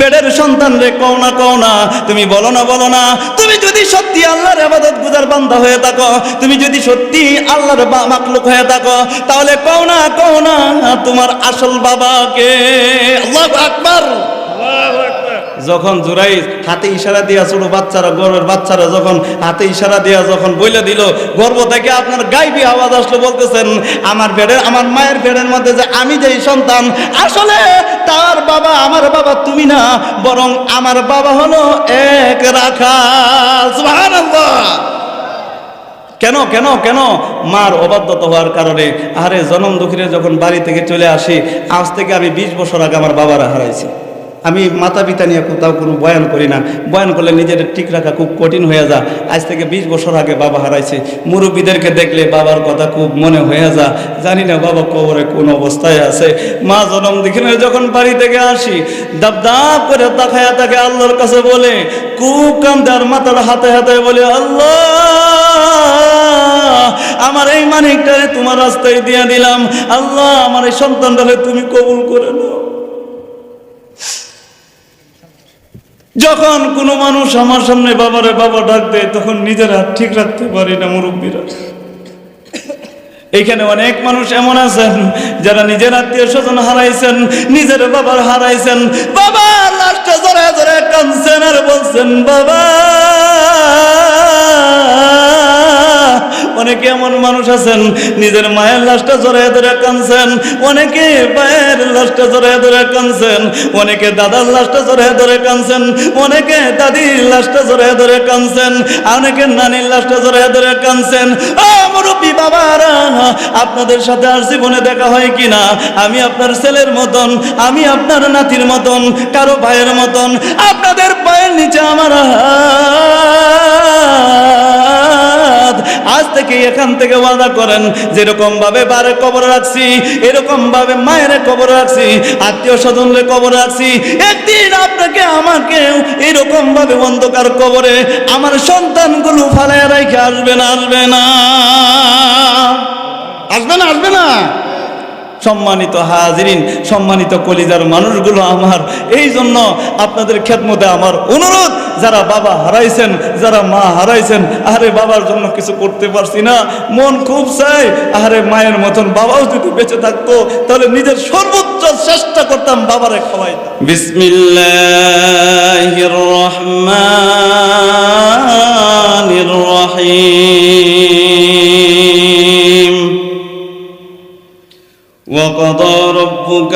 পেটের সন্তান রে কও না, তুমি বলো না। তুমি যদি সত্যি আল্লাহর ইবাদত গুজার বান্দা হয়ে থাকো, তুমি যদি সত্যি আল্লাহর মাখলুক হয়ে থাকো, তাহলে কও না তোমার আসল বাবাকে। আল্লাহু আকবার। যখন জুরাই হাতে ইশারা দিয়া ছোট বাচ্চারা, গর্ভের বাচ্চারা যখন হাতে ইশারা দিয়া যখন বলে দিল, গর্ভ থেকে আপনার গাইবি আওয়াজ আসলো, বলতেছেন আমার মায়ের পেটের মধ্যে যে আমি যেই সন্তান, আসলে তার বাবা আমার বাবা তুমি না, বরং আমার বাবা হলো এক রাখাল। সুবহানাল্লাহ। কেন মার অবাধ্যতা হওয়ার কারণে। আরে জনম দুঃখীরে যখন বাড়ি থেকে চলে আসি, আজ থেকে আমি 20 বছর আগে আমার বাবারা হারাইছি। আমি মাতা পিতা নিয়ে কোথাও কোনো বয়ান করি না, বয়ান করলে নিজের ঠিক রাখা খুব কঠিন হয়ে যায়। আজ থেকে 20 বছর আগে বাবা হারাইছে। মুরব্বীদেরকে দেখলে বাবার কথা খুব মনে হয়ে যায়। জানি না বাবা কবরে কোন অবস্থায় আছে। মা জনম দিনে যখন বাড়ি থেকে আসি, দাব করে তাকায়া তাকে আল্লাহর কাছে বলে, খুব কান্দার মাথার হাতে বলে, আল্লাহ আমার এই মানিকটারে তোমার রাস্তায় দিয়ে দিলাম, আল্লাহ আমার এই সন্তানটারে তুমি কবুল করে নাও। যখন কোনো মানুষ আমার সামনে বাবারে বাবা ডাক দেয়, তখন নিজের হাত ঠিক রাখতে পারি না। মুরব্বীরা, এইখানে অনেক মানুষ এমন আছেন যারা নিজের আত্মীয় স্বজন হারাইছেন, নিজের বাবার হারাইছেন, বাবা লাশটা জড়ায় কাঁদছেন আর বলছেন বাবা। অনেকে এমন মানুষ আছেন নিজের মায়ের লাশটা জড়ায় ধরে কাঁদছেন, অনেকে ভাইয়ের লাশটা জড়ায় ধরে কাঁদছেন, অনেকে দাদার লাশটা জড়ায় ধরে কাঁদছেন, অনেকে দাদির লাশটা জড়ায় ধরে কাঁদছেন, অনেকে নানির লাশটা জড়ায় ধরে কাঁদছেন। ও মুরব্বী বাবারা, আপনাদের সাথে আর জীবনে দেখা হয় কিনা? আমি আপনার ছেলের মতন, আমি আপনার নাতির মতন, কারো ভাইয়ের মতন। আপনাদের পায়ের নিচে আমার আজ থেকে এখান থেকে ওয়াদা করেন, যেরকম ভাবে বারে কবর রাখছি, এরকম ভাবে মায়ের কবর রাখছি, আত্মীয় স্বজনরে কবর রাখছি, একদিন আপনাকে আমাকে এরকম ভাবে অন্ধকার কবরে আমার সন্তানগুলো ফালায় রেখে আসবে না। সম্মানিত হাজিরিন, সম্মানিত কলিজার মানুষগুলো আমার, এই জন্য আপনাদের খেদমতে আমার অনুরোধ, যারা বাবা হারাইছেন, যারা মা হারাইছেন, আরে বাবার জন্য কিছু করতে পারছি না, মন খুব চাই আরে মায়ের মতন বাবাও যদি বেঁচে থাকতো, তাহলে নিজের সর্বোচ্চ চেষ্টা করতাম বাবারে খাওয়াইতাম। বিসমিল্লাহির রহমানির রহিম। وقضى ربك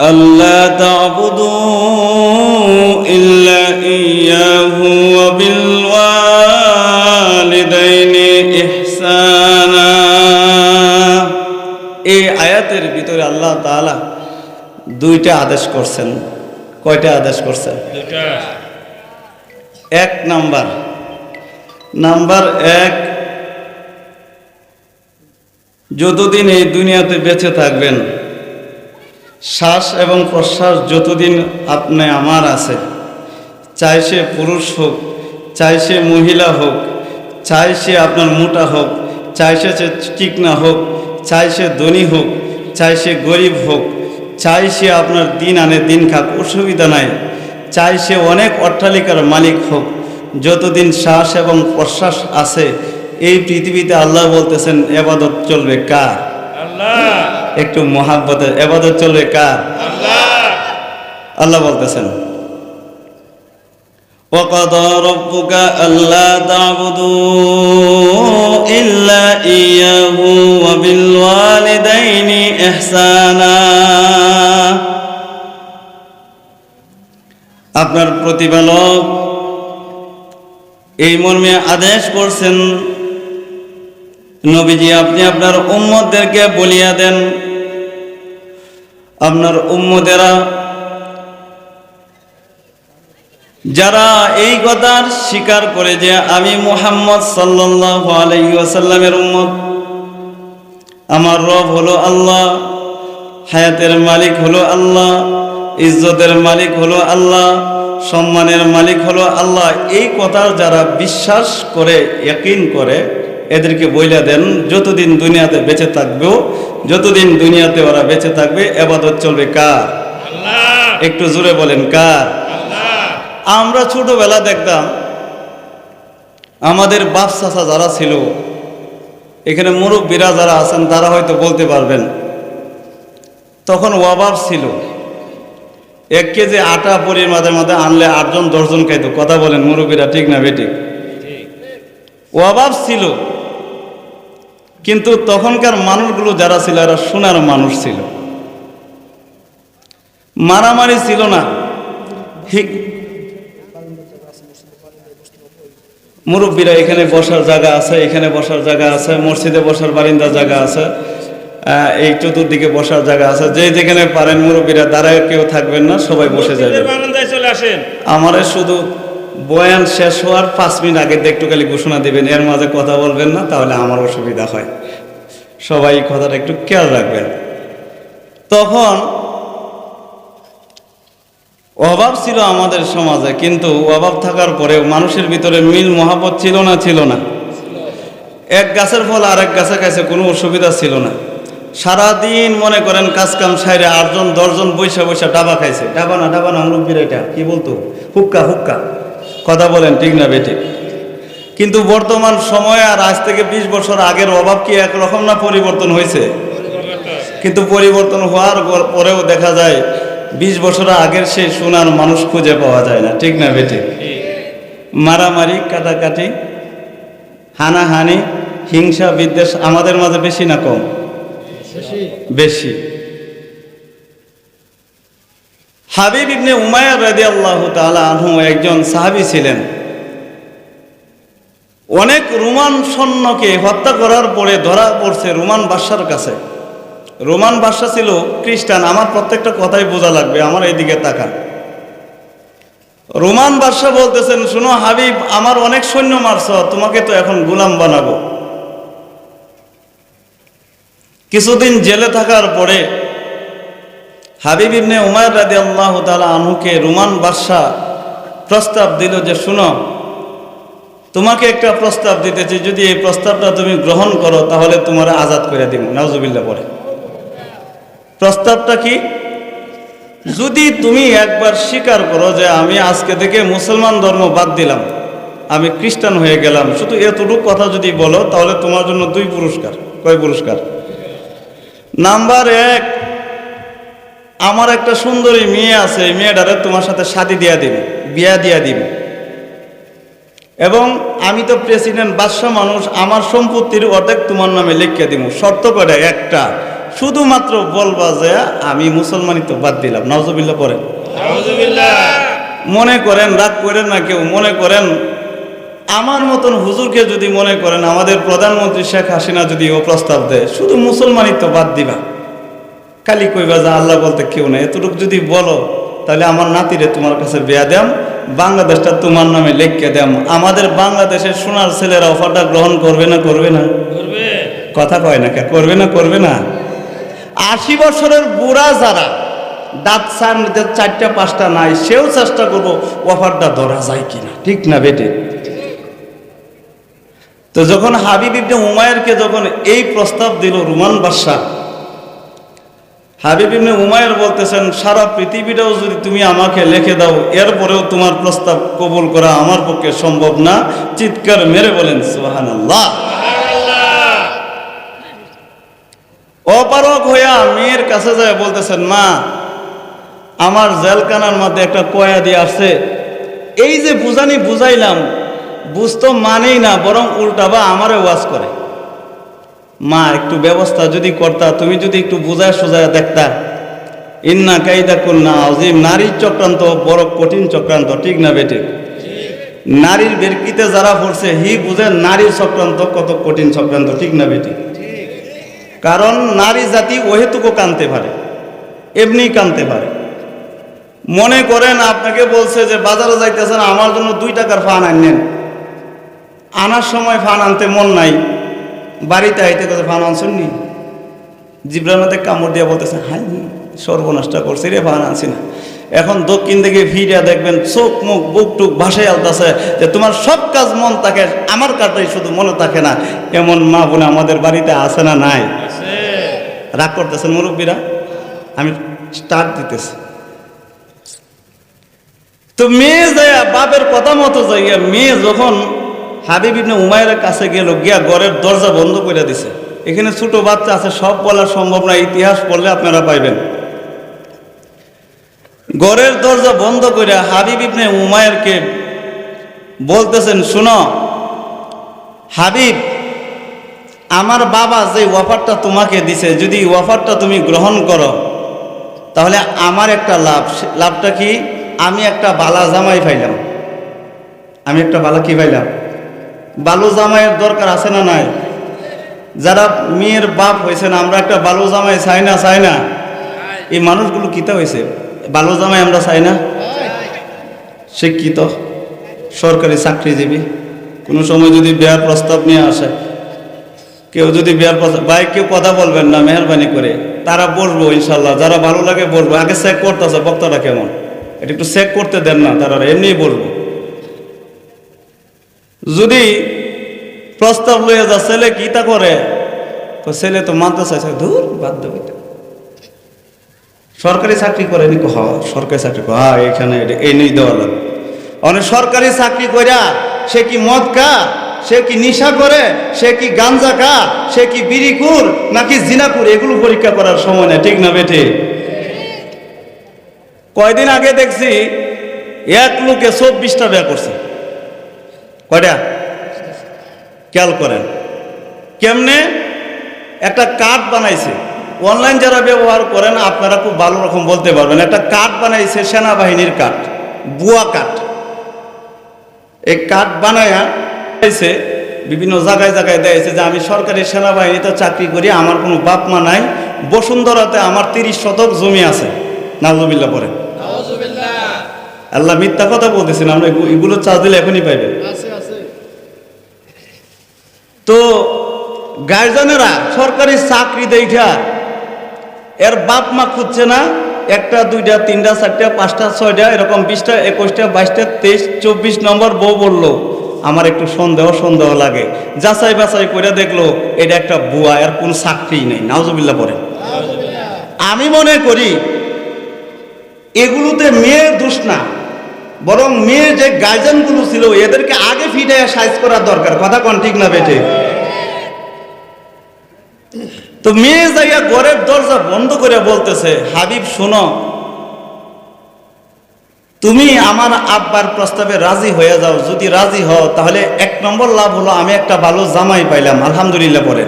ألا تعبدوا إلا إياه وبالوالدين إحسانا। এই আয়াতের ভিতরে আল্লাহ তাআলা দুইটা আদেশ করছেন। কয়টা আদেশ করছেন? দুইটা। এক নাম্বার 1, যতদিন এই দুনিয়াতে বেঁচে থাকবেন, শ্বাস এবং প্রশ্বাস যতদিন আপনি আমার আছে, চাই সে পুরুষ হোক, চাই সে মহিলা হোক, চাই সে আপনার মোটা হোক, চাই সে চিকনা হোক, চাই সে ধনী হোক, চাই সে গরিব হোক, চাই সে আপনার দিন আনে দিন খাক, অসুবিধা নাই, চাই সে অনেক অট্টালিকার মালিক হোক, যতদিন শ্বাস এবং প্রশ্বাস আছে এই পৃথিবীতে আল্লাহ বলতেছেন ইবাদত চলবে কার? আল্লাহ। একটু মহাব্বতে ইবাদত চলবে কার? আল্লাহ। আল্লাহ বলতেছেন وَقَضَى رَبُّكَ أَلَّا تَعْبُدُوا إِلَّا إِيَّاهُ وَبِالْوَالِدَيْنِ إِحْسَانًا। আপনার প্রতিপালক এই মর্মে আদেশ করছেন, নবীজি আপনি আপনার উম্মতদেরকে বলিয়া দেন, আপনার উম্মতেরা যারা এই কথার স্বীকার করে যে আমি মুহাম্মদ সাল্লাল্লাহু আলাইহি ওয়াসাল্লামের উম্মত, আমার রব হলো আল্লাহ, হায়াতের মালিক হলো আল্লাহ, ইজ্জতের মালিক হলো আল্লাহ, সম্মানের মালিক হলো আল্লাহ, এই কথার যারা বিশ্বাস করে, ইয়াকিন করে, এদেরকে বইলা দেন যতদিন দুনিয়াতে বেঁচে থাকবে, যতদিন দুনিয়াতে ওরা বেঁচে থাকবে ইবাদত চলবে কার? আল্লাহ। একটু জোরে বলেন কার? আমরা ছোটবেলা দেখতাম আমাদের বাপ চাচা যারা ছিল, এখানে মুরব্বীরা যারা আছেন তারা হয়তো বলতে পারবেন, তখন অভাব ছিল। 1 কেজি আটা পরির মাঝে মাঝে আনলে 8 জন 10 জন খাইতো। কথা বলেন মুরব্বীরা, ঠিক না বেঠিক? অভাব ছিল, কিন্তু তখনকার মানুষগুলো যারা ছিল এরা সোনার মানুষ ছিল, মারামারি ছিল না। মুরব্বীরা এখানে বসার জায়গা আছে, এখানে বসার জায়গা আছে, মসজিদে বসার বারিন্দার জায়গা আছে, এই চতুর্দিকে বসার জায়গা আছে। যে যেখানে পারেন মুরব্বীরা দাঁড়ায় কেউ থাকবেন না, সবাই বসে যাবেন। আমারে শুধু বয়ান শেষ হওয়ার 5 মিনিট আগে একটু খালি ঘোষণা দিবেন, এর মাঝে কথা বলবেন না, তাহলে আমার অসুবিধা হয়। সবাই কথাটা একটু খেয়াল রাখবেন। তখন অভাব ছিল আমাদের সমাজে, কিন্তু অভাব থাকার পরেও মানুষের ভিতরে মিল মহাব্বত ছিল না? ছিল না? এক গাছের ফল আরেক গাছে খাইছে, কোনো অসুবিধা ছিল না। সারাদিন মনে করেন কাজকাম সাইরে 8 জন 10 জন বৈশা বৈশা ডাবা খাইছে। ডাবা না মুরব্বীরা এটা কি বলতো? হুক্কা হুক্কা। কথা বলেন ঠিক না বেঠিক? কিন্তু বর্তমান সময়ে আর আজ থেকে 20 বছর আগের অভাব কি একরকম না পরিবর্তন হয়েছে? কিন্তু পরিবর্তন হওয়ার পরেও দেখা যায় 20 বছর আগের সেই সোনার মানুষ খুঁজে পাওয়া যায় না, ঠিক না বেঠিক? মারামারি, কাটাকাটি, হানাহানি, হিংসা বিদ্বেষ আমাদের মাঝে বেশি না কম? বেশি। হাবিব ইবনে উমাইয়া রাদিয়াল্লাহু তাআলা আনহু একজন সাহাবী ছিলেন। অনেক রোমান সৈন্যকে হত্যা করার পরে ধরা পড়ছে রোমান বাদশার কাছে। রোমান বাদশা ছিল খ্রিস্টান। আমার প্রত্যেকটা কথাই বোঝা লাগবে, আমার এইদিকে তাকান। রোমান বাদশা বলতেছেন, শোনো হাবিব, আমার অনেক সৈন্য মারছ, তোমাকে তো এখন গোলাম বানাবো। কিছুদিন জেলে থাকার পরে হাবিব ইবনে উমাইয়া রাদিয়াল্লাহু তাআলা আনহুকে রোমান বাদশা প্রস্তাব দিল যে, শোনো, তোমাকে একটা প্রস্তাব দিতেছি, যদি এই প্রস্তাবটা তুমি গ্রহণ করো তাহলে তোমার আজাদ করে দিব। নাউজুবিল্লাহ পড়ে। প্রস্তাবটা কি? যদি তুমি একবার স্বীকার করো যে আমি আজকে থেকে মুসলমান ধর্ম বাদ দিলাম, আমি খ্রিস্টান হয়ে গেলাম, শুধু এতটুকু কথা যদি বলো তাহলে তোমার জন্য 2 পুরস্কার। কয় পুরস্কার? নাম্বার 1, আমার একটা সুন্দরী মেয়ে আছে, এই মেয়েটারে তোমার সাথে শাদী দিয়া দিবে, বিয়া দিয়া দিবে। এবং আমি তো প্রেসিডেন্ট বাদশা মানুষ, আমার সম্পত্তির অর্ধেক তোমার নামে লিখে দিব। শর্ত করে একটা, শুধুমাত্র বলবা যে আমি মুসলমানিত্ব বাদ দিলাম। নাউজুবিল্লাহ পড়েন। মনে করেন, রাগ করেন না কেউ, মনে করেন আমার মতন হুজুরকে যদি মনে করেন আমাদের প্রধানমন্ত্রী শেখ হাসিনা যদি ও প্রস্তাব দেয়, শুধু মুসলমানিত্ব বাদ দিবা, খালি কইবা যে আল্লাহ বলতে কেউ নেই, এতটুকু যদি বলো তাহলে আমার নাতিরে তোমার কাছে বিয়া দেম, বাংলাদেশটা তোমার নামে লিখে দেম। আমাদের বাংলাদেশের সোনার ছেলেরা অফারটা গ্রহণ করবে না? করবে না? কথা কয় না কে? করবে না? করবে না? 80 বছরের বুড়া যারা, দাঁত 4টা 5টা নাই, সেও চেষ্টা করবো অফারটা ধরা যায় কিনা, ঠিক না বেটে? তো যখন হাবিব ইবনে উমাইরকে যখন এই প্রস্তাব দিল রোমান বাদশা, হাবিব ইবনে উমাইর বলতেছেন, সারা পৃথিবীটাও যদি তুমি আমাকে লিখে দাও, এরপরেও তোমার প্রস্তাব কবুল করা আমার পক্ষে সম্ভব না। চিৎকার মেরে বলেন সুবহানাল্লাহ। অপারগ হইয়া মেয়ের কাছে যায় বলতেছেন, মা, আমার জেলখানার মধ্যে একটা কয়েদি আসছে, এই যে বুঝাইলাম, বুঝতো মানেই না, বরং উল্টাবা আমারে ওয়াজ করে। মা, একটু ব্যবস্থা যদি করতা, তুমি যদি একটু বুঝায় সোজায় দেখতা। ইন্না কাইদাকুন্না আযীম। নারীর চক্রান্ত বড় কঠিন চক্রান্ত, ঠিক না বেটে? নারীর বেরকিতে যারা পড়ছে হি বুঝে নারীর চক্রান্ত কত কঠিন চক্রান্ত, ঠিক না বেটে? কারণ নারী জাতি ওহেতুকো কানতে পারে, এমনি কানতে পারে। মনে করেন আপনাকে বলছে যে বাজারে যাইতেছেন, আমার জন্য 2 টাকার ফান আনেন। আনার সময় ফান আনতে মন নাই, বাড়িতে আইতে কথা ফান আনছেন নি, জিব্রার মধ্যে কামড় দিয়ে বলতেছে, হাই সর্বনাশটা করছি রে, ফান আনছি না। এখন দক্ষিণ দিকে ফিরিয়া দেখবেন চোখ মুখ বুক টুক ভাসাই আলতাছে যে তোমার সব কাজ মন থাকে, আমার কাজটাই শুধু মনে থাকে না। এমন মা বোন আমাদের বাড়িতে আছে না? নাই? রাগ করতেছেন মুরব্বীরা? আমি স্টার্ট দিতেছি। তো মেয়ে যাইয়া বাপের কথা মতো যাইয়া মেয়ে যখন হাবিব ইবনে উমাইরের কাছে গেল, গিয়া ঘরের দরজা বন্ধ করে দিছে। এখানে ছোট বাচ্চা আছে, সব বলা সম্ভব না, ইতিহাস পড়লে আপনারা পাইবেন। ঘরের দরজা বন্ধ করে হাবিব ইবনে উমাইরকে বলতেছেন, শুনো হাবিব, আমার বাবা যে অফারটা তোমাকে দিছে, যদি অফারটা তুমি গ্রহণ করো তাহলে আমার একটা লাভ। লাভটা কি? আমি একটা বালা জামাই পাইলাম। আমি একটা বালা কি পাইলাম? বালু জামাইয়ের দরকার আছে না নাই? যারা মেয়ের বাপ হয়েছে না, আমরা একটা বালু জামাই চাই না? চাই না? এই মানুষগুলো কিতা হয়েছে? বালু জামাই আমরা চাই না? শিক্ষিত সরকারি চাকরিজীবী, কোনো সময় যদি বিয়ার প্রস্তাব নিয়ে আসে, কেউ যদি বিয়ার প্রস্তাব, ভাই কেউ কথা বলবেন না মেহরবানি করে, তারা বসবো ইনশাল্লাহ, যারা ভালো লাগে বসবো। আগে চেক করতেছে বক্তাটা কেমন, এটা একটু চেক করতে দেন না, তারা এমনি বলবো। যদি প্রস্তাব লইয়া যা, ছেলে কি তা করে, তো ছেলে তো মানতে চাইছে, ধুর বাদ দেবে, সরকারি চাকরি করে নি? হ সরকারি চাকরি, হ্যাঁ এখানে এই নিয়ে দেওয়া লাগবে। অনেক সরকারি চাকরি কইরা সে কি মদ খা, সে কি নিশা করে, সে কি গাঞ্জা খা, সে কি বিড়িকুর নাকি জিনাকুর, এগুলো পরীক্ষা করার সময় না, ঠিক না বেঠে? কয়দিন আগে দেখছি এক লোকে 24টা বিয়ে করছে। কয়টা? খেয়াল করেন কেমনে। একটা কার্ড বানাইছে, অনলাইন যারা ব্যবহার করেন আপনারা খুব ভালো রকম বলতে পারবেন। একটা কার্ড বানাইছে, সেনাবাহিনীর কার্ড, বুয়া কার্ড। এই কার্ড বানায়া বিভিন্ন জায়গায় জায়গায় দিয়েছে যে আমি সরকারি সেনাবাহিনীতে চাকরি করি, আমার কোনো বাপ মা নাই, বসুন্ধরাতে আমার 30 শতক জমি আছে। নাউজুবিল্লাহ পরে আল্লাহ মিথ্যা কথা বলতেছেন, আমরা এগুলো চার্জ দিলে এখনই পাইবেন। তো গার্জেনেরা সরকারি চাকরি দেখা এর বাপ মা খুঁজছে না, 1টা 2টা 3টা 4টা 5টা 6টা এরকম 20টা 21টা 22টা 23 24 নম্বর বউ বললো, আমার একটু সন্দেহ লাগে। যাচাই বাছাই করে দেখলো এটা একটা বুয়া, এর কোনো চাকরি নেই। নাউজুবিল্লাহ পরে। আমি মনে করি এগুলোতে মেয়ের দোষ না, বরং মেয়ের যে গার্জেনগুলো ছিল এদেরকে আগে ফিটাইয়া সাইজ করার দরকার। কথা কোন ঠিক না বেটে? তো মেয়ে যাইয়া ঘরের দরজা বন্ধ করে বলতেছে, হাবিব শোনো, তুমি আমার আব্বার প্রস্তাবে রাজি হয়ে যাও। যদি রাজি হও তাহলে 1 নম্বর লাভ হলো আমি একটা ভালো জামাই পাইলাম, আলহামদুলিল্লাহ পরে।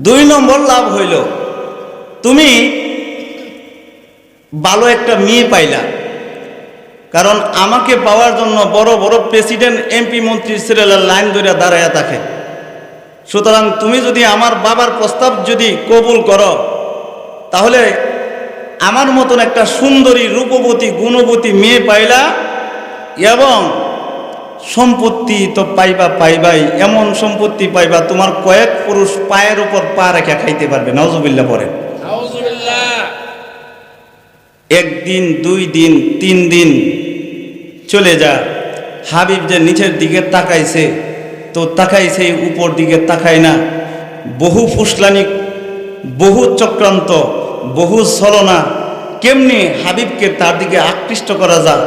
2 নম্বর লাভ হইল তুমি ভালো একটা মেয়ে পাইলা, কারণ আমাকে পাওয়ার জন্য বড় বড় প্রেসিডেন্ট এমপি মন্ত্রীর ছেলেরা লাইন ধরে দাঁড়াইয়া থাকে। সুতরাং তুমি যদি আমার বাবার প্রস্তাব যদি কবুল করো তাহলে আমার মতন একটা সুন্দরী রূপবতী গুণবতী মেয়ে পাইলা, এবং সম্পত্তি তো পাইবাই, এমন সম্পত্তি পাইবা তোমার কয়েক পুরুষ পায়ের উপর পা রেখে খাইতে পারবে। নাউজুবিল্লাহ পরে। একদিন 2 দিন 3 দিন চলে যা, হাবিব যে নিচের দিকে তাকাইছে তো তাকাইছে, উপর দিকে তাকায় না। বহু ফুসলানি, বহু চক্রান্ত, বহু ছলনা, কেমনি হাবিবকে তার দিকে আকৃষ্ট করা যায়।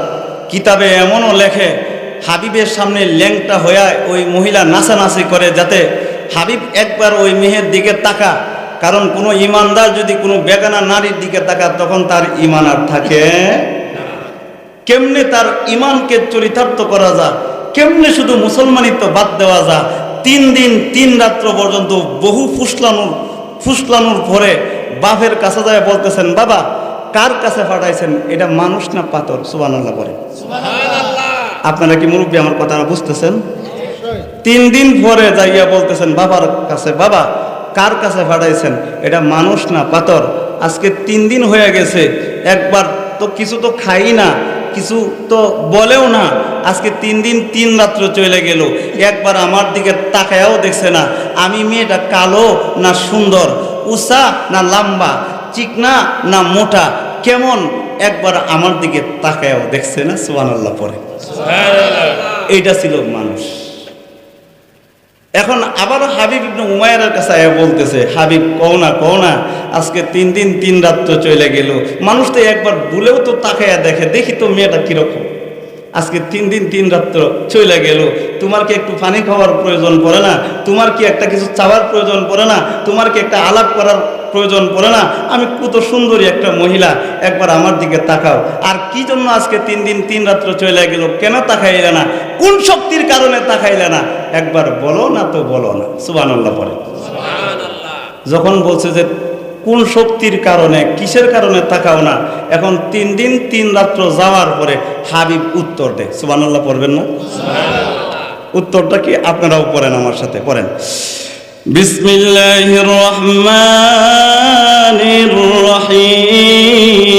কিতাবে এমনও লেখে হাবিবের সামনে ল্যাংটা হইয়া ওই মহিলা নাচানাচি করে, যাতে হাবিব একবার ওই মেয়ের দিকে তাকা। কারণ কোনো ইমানদার যদি কোনো বেগানা নারীর দিকে তাকা তখন তার ইমান আর থাকে। কেমনে তার ইমানকে চরিতার্থ করা যায়, কেমনে শুধু মুসলমানিত্ব বাদ দেওয়া যায়। 3 দিন 3 রাত্র পর্যন্ত বহু ফুসলানোর পরে বাপের কাছে যায় বলতেছেন, বাবা কার কাছে পাঠাইছেন, এটা মানুষ না পাথর? সুবহানাল্লাহ পরে। আপনারা কি মুরব্বী আমার কথা বুঝতেছেন? 3 দিন পরে যাইয়া বলতেছেন বাবার কাছে, বাবা কার কাছে পাঠাইছেন, এটা মানুষ না পাথর? আজকে 3 দিন হয়ে গেছে, একবার তো কিছু তো খাই না, কিছু তো বলেও না। আজকে 3 দিন 3 রাত্র চলে গেল, একবার আমার দিকে তাকায়াও দেখছে না। আমি মেয়েটা কালো না সুন্দর, উঁচা না লম্বা, চিকনা না মোটা, কেমন, একবার আমার দিকে তাকায়াও দেখছে না। সুবহানাল্লাহ পরে। এইটা ছিল মানুষ। এখন আবার হাবিব ইবনে উমাইরের কাছে বলতেছে, হাবিব কও না আজকে 3 দিন 3 রাত চলে গেল, মানুষ তো একবার ভুলেও তো তাকায়া দেখি তো মেয়েটা কিরকম। আজকে 3 দিন 3 রাত চলে গেল, তোমার কি একটু পানি খাওয়ার প্রয়োজন পড়ে না? তোমার কি একটা কিছু চাওয়ার প্রয়োজন পড়ে না? তোমার কি একটা আলাপ করার প্রয়োজন পড়ে না? আমি কত সুন্দরী একটা মহিলা, একবার আমার দিকে তাকাও। আর কি জন্য আজকে 3 দিন 3 রাত চলে গেল, কেন তাকাইলে না? কোন শক্তির কারণে তাকাইলে না? একবার বলো না তো বলো না। সুবহানাল্লাহ পড়ে। যখন বলছে যে কোন শক্তির কারণে, কিসের কারণে তাকাও না, এখন 3 দিন 3 রাত্র যাওয়ার পরে হাবিব উত্তর দেয়। সুবহানাল্লাহ পড়বেন না? উত্তরটা কি আপনারাও পড়েন, আমার সাথে পড়েন। বিসমিল্লাহির রহমানির রহিম।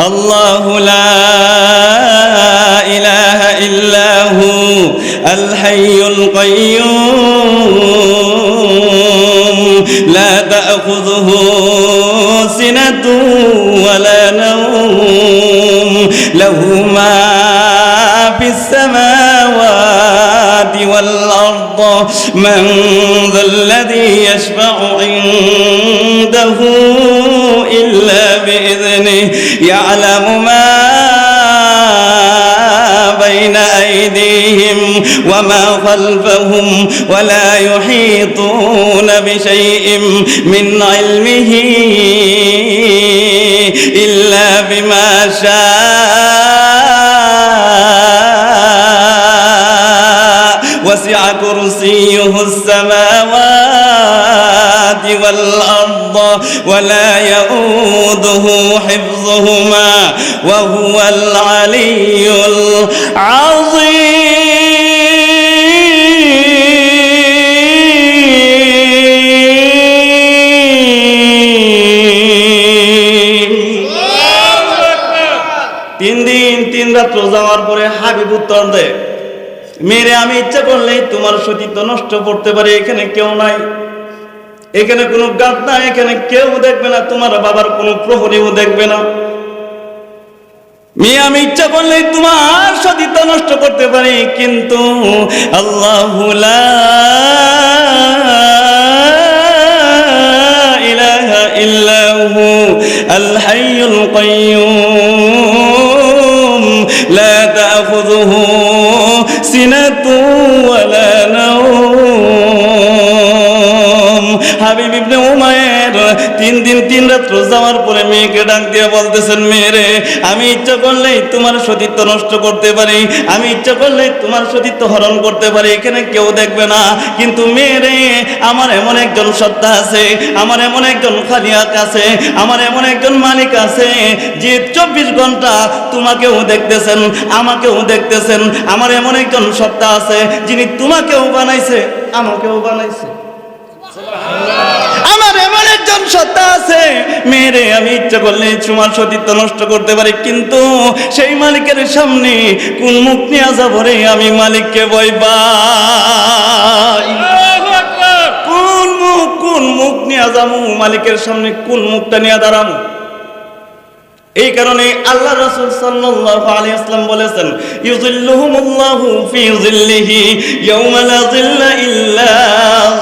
আল্লাহু লা ইলাহা ইল্লাহু আল হাইয়ুল কাইয়্যুম লা তা'খুযুহু সিনাতুন ওয়ালা নাওম লাহু মা ফিস সামাওয়াতি ওয়াল আরদ মান যাল্লাযী ইয়াশফা'ু ইনদাহু ইল্লা বিইذনিহি ইয়া'লামু মা بين أيديهم وما خلفهم ولا يحيطون بشيء من علمه إلا بما شاء وسع كرسيه السماوات والأرض ولا يؤوده حفظهما وهو العلي العظيم. তিন দিন 3 রাত যাওয়ার পরে হাবিব উত্তর দেয়, মেরে আমি ইচ্ছা করলেই তোমার সতীত্ব নষ্ট করতে পারি। এখানে কেউ নাই, এখানে কোনো গাছ নাই, এখানে কেউ দেখবে না, তোমার বাবার কোনো প্রহরীও দেখবে না। মেয়ে আমি ইচ্ছা করলেই তোমার সতীত্ব নষ্ট করতে পারি, কিন্তু আল্লাহু লা ইলাহা ইল্লাহু আল হাইয়ুল কাইয়্যুম লা তা'খুযুহু সিনাতুন ওয়ালা নাওম। হাবিব ইবনে উমাইর 3 দিন 3 রাত যাওয়ার পরে মেয়েকে ডাক দিয়ে বলতেছেন, মেয়েরে আমি ইচ্ছা করলেই তোমার সতীত্ব নষ্ট করতে পারি, আমি ইচ্ছা করলেই তোমার সতীত্ব হরণ করতে পারি, এখানে কেউ দেখবে না, কিন্তু মেয়েরে আমার এমন একজন সত্তা আছে, আমার এমন একজন খালিক আছে, আমার এমন একজন মালিক আছে যে 24 ঘন্টা তোমাকেও দেখতেছেন, আমাকেও দেখতেছেন। আমার এমন একজন সত্তা আছে যিনি তোমাকেও বানাইছে, আমাকেও বানাইছে। আমার এমন একজন সত্তা আছে, মেয়েরে আমি ইচ্ছা করলে তোমার সতীত্ব নষ্ট করতে পারি, কিন্তু সেই মালিকের সামনে কোন মুখ নিয়ে যাবো রে? আমি মালিককে ভয় পাই। কোন মুখ নিয়ে যাবো মালিকের সামনে? কোন মুখটা নিয়ে দাঁড়াবো? এই কারণে আল্লাহ রাসূল সাল্লাল্লাহু আলাইহি ওয়াসাল্লাম বলেছেন, ইউযিল্লুহুমুল্লাহু ফি যিল্লিহি ইয়াওমা লা যিল্লা ইল্লা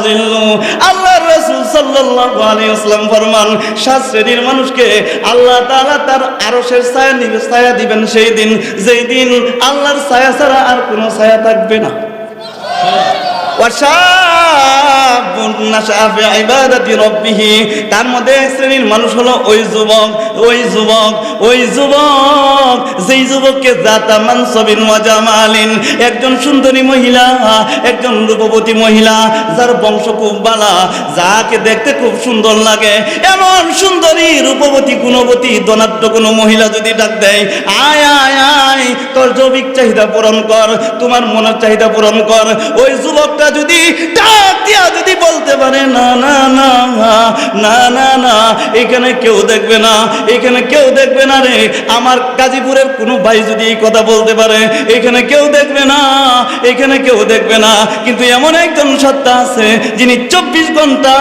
যিল্লু। আল্লাহ রাসূল সাল্লাল্লাহু আলাইহি ওয়াসাল্লাম ফরমান, 7 শ্রেণীর মানুষকে আল্লাহ তাআলা তার আরশের ছায়া দিবেন সেই দিন, যেই দিন আল্লাহর ছায়া ছাড়া আর কোনো ছায়া থাকবে না। তার মধ্যে এক শ্রেণীর মানুষ হলো ওই যুবক যেই যুবককে জাতা মানসবিন ওয়া জামালিন, একজন সুন্দরী মহিলা, একজন রূপবতী মহিলা, যার বংশ খুব ভালো, যাকে দেখতে খুব সুন্দর লাগে, এমন সুন্দরী রূপবতী গুণবতী ধনাঢ্য কোনো মহিলা যদি ডাক দেয়, আয় আয় আয় তোর জৈবিক চাহিদা পূরণ কর, তোমার মনের চাহিদা পূরণ কর, ওই যুবকটা যদি ডাক দিয়া যদি বলতে পারে, না না না না না না এখানে কেউ দেখবে না, এখানে কেউ দেখবে না রে, আমার গাজীপুরের কোনো ভাই যদি এই কথা বলতে পারে, এখানে কেউ দেখবে না, এখানে কেউ দেখবে না, কিন্তু এমন একজন সত্তা আছে যিনি 24 ঘন্টা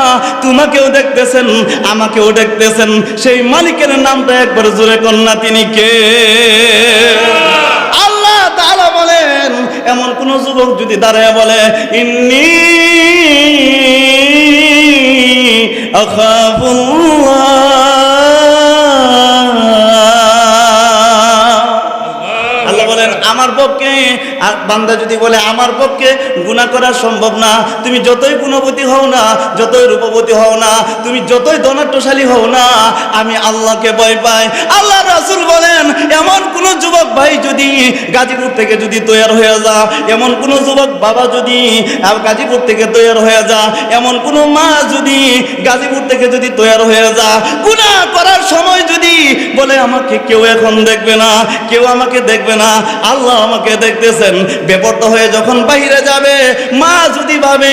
তোমাকেও দেখতেছেন, আমাকেও দেখতেছেন, সেই মালিকের নামটা একবার জোরে কন্যা, তিনি কে? আল্লাহ তাআলা বলেন, এমন কোন যুবক যদি দাঁড়ায় বলে ইন্নী আখাফুল্লাহ, আল্লাহ বলেন আমার পক্ষে, আর বান্দা যদি বলে আমার পক্ষে গুনাহ করা সম্ভব না, তুমি যতই গুণবতী হও না, যতই রূপবতী হও না, তুমি যতই ধনাঢ্যশালী হও না, আমি আল্লাহকে ভয় পাই। আল্লাহ রাসূল বলেন এমন কোন যুবক ভাই যদি গাজীপুর থেকে যদি তৈরি হয়ে যা, এমন কোন যুবক বাবা যদি গাজীপুর থেকে তৈরি হয়ে যা, এমন কোন মা যদি গাজীপুর থেকে যদি তৈরি হয়ে যা, গুনাহ করার সময় যদি বলে আমাকে কেউ এখন দেখবে না, কেউ আমাকে দেখবে না, আল্লাহ আমাকে দেখতেছেন, বেপরোয়া হয়ে যখন বাইরে যাবে, মা যদি ভাবে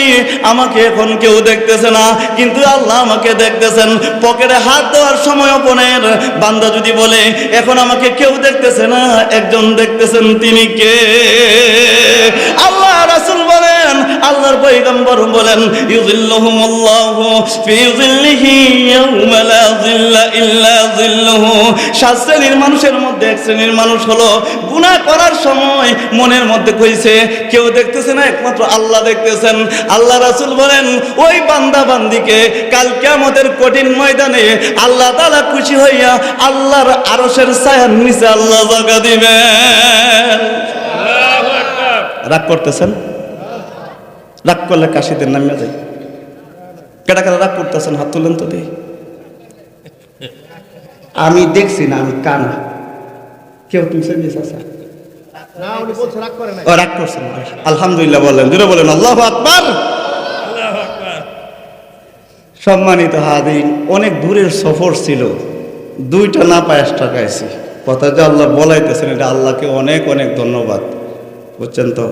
আমাকে এখন কেউ দেখতেছে না কিন্তু আল্লাহ আমাকে দেখতেছেন, পকেটে হাত দেওয়ার সময় বোনের বান্দা যদি বলে এখন আমাকে কেউ দেখতেছে না, একজন দেখতেছেন, তিনি কে? আল্লাহ রাসূল বলেন, আল্লাহর পয়গম্বর বলেন ইউযিল্লুহুমুল্লাহু ফি যিল্লিহি ইয়াওমা লা যিল্লা ইল্লা যিল্লুহু। 7 শ্রেণীর মানুষের মধ্যে এক শ্রেণীর মানুষ হলো গুনাহ করার সময় মনের মধ্যে কইছে কেউ দেখতেছে না, একমাত্র আল্লাহ দেখতেছেন। আল্লাহ রাসূল বলেন ওই বান্দা বান্দিকে কাল কিয়ামতের কঠিন ময়দানে আল্লাহ তাআলা খুশি হইয়া আল্লাহর আরশের ছায়ার নিচে আল্লাহ জায়গা দিবেন। আল্লাহু আকবার। রাগ করতেছেন? রাগ করলে কাশিদের নামে যাই। কেডা কেডা রাগ করতেছেন হাত তুলেন তো দেখি। আমি দেখছি না, আমি কানা। কেউ তুলছে নিয়েছে? না, উনি বলছে রাগ করে না। ও রাগ করছেন, আলহামদুলিল্লাহ বলেন, জোরে বলেন আল্লাহু আকবার। আল্লাহু আকবার। সম্মানিত হাজিরিন, অনেক দূরের সফর ছিল, 2টা না পায়েস টাকাইছি। কথা যে আল্লাহ বলাইতেছেন, এটা আল্লাহকে অনেক অনেক ধন্যবাদ, বুঝছেন তো।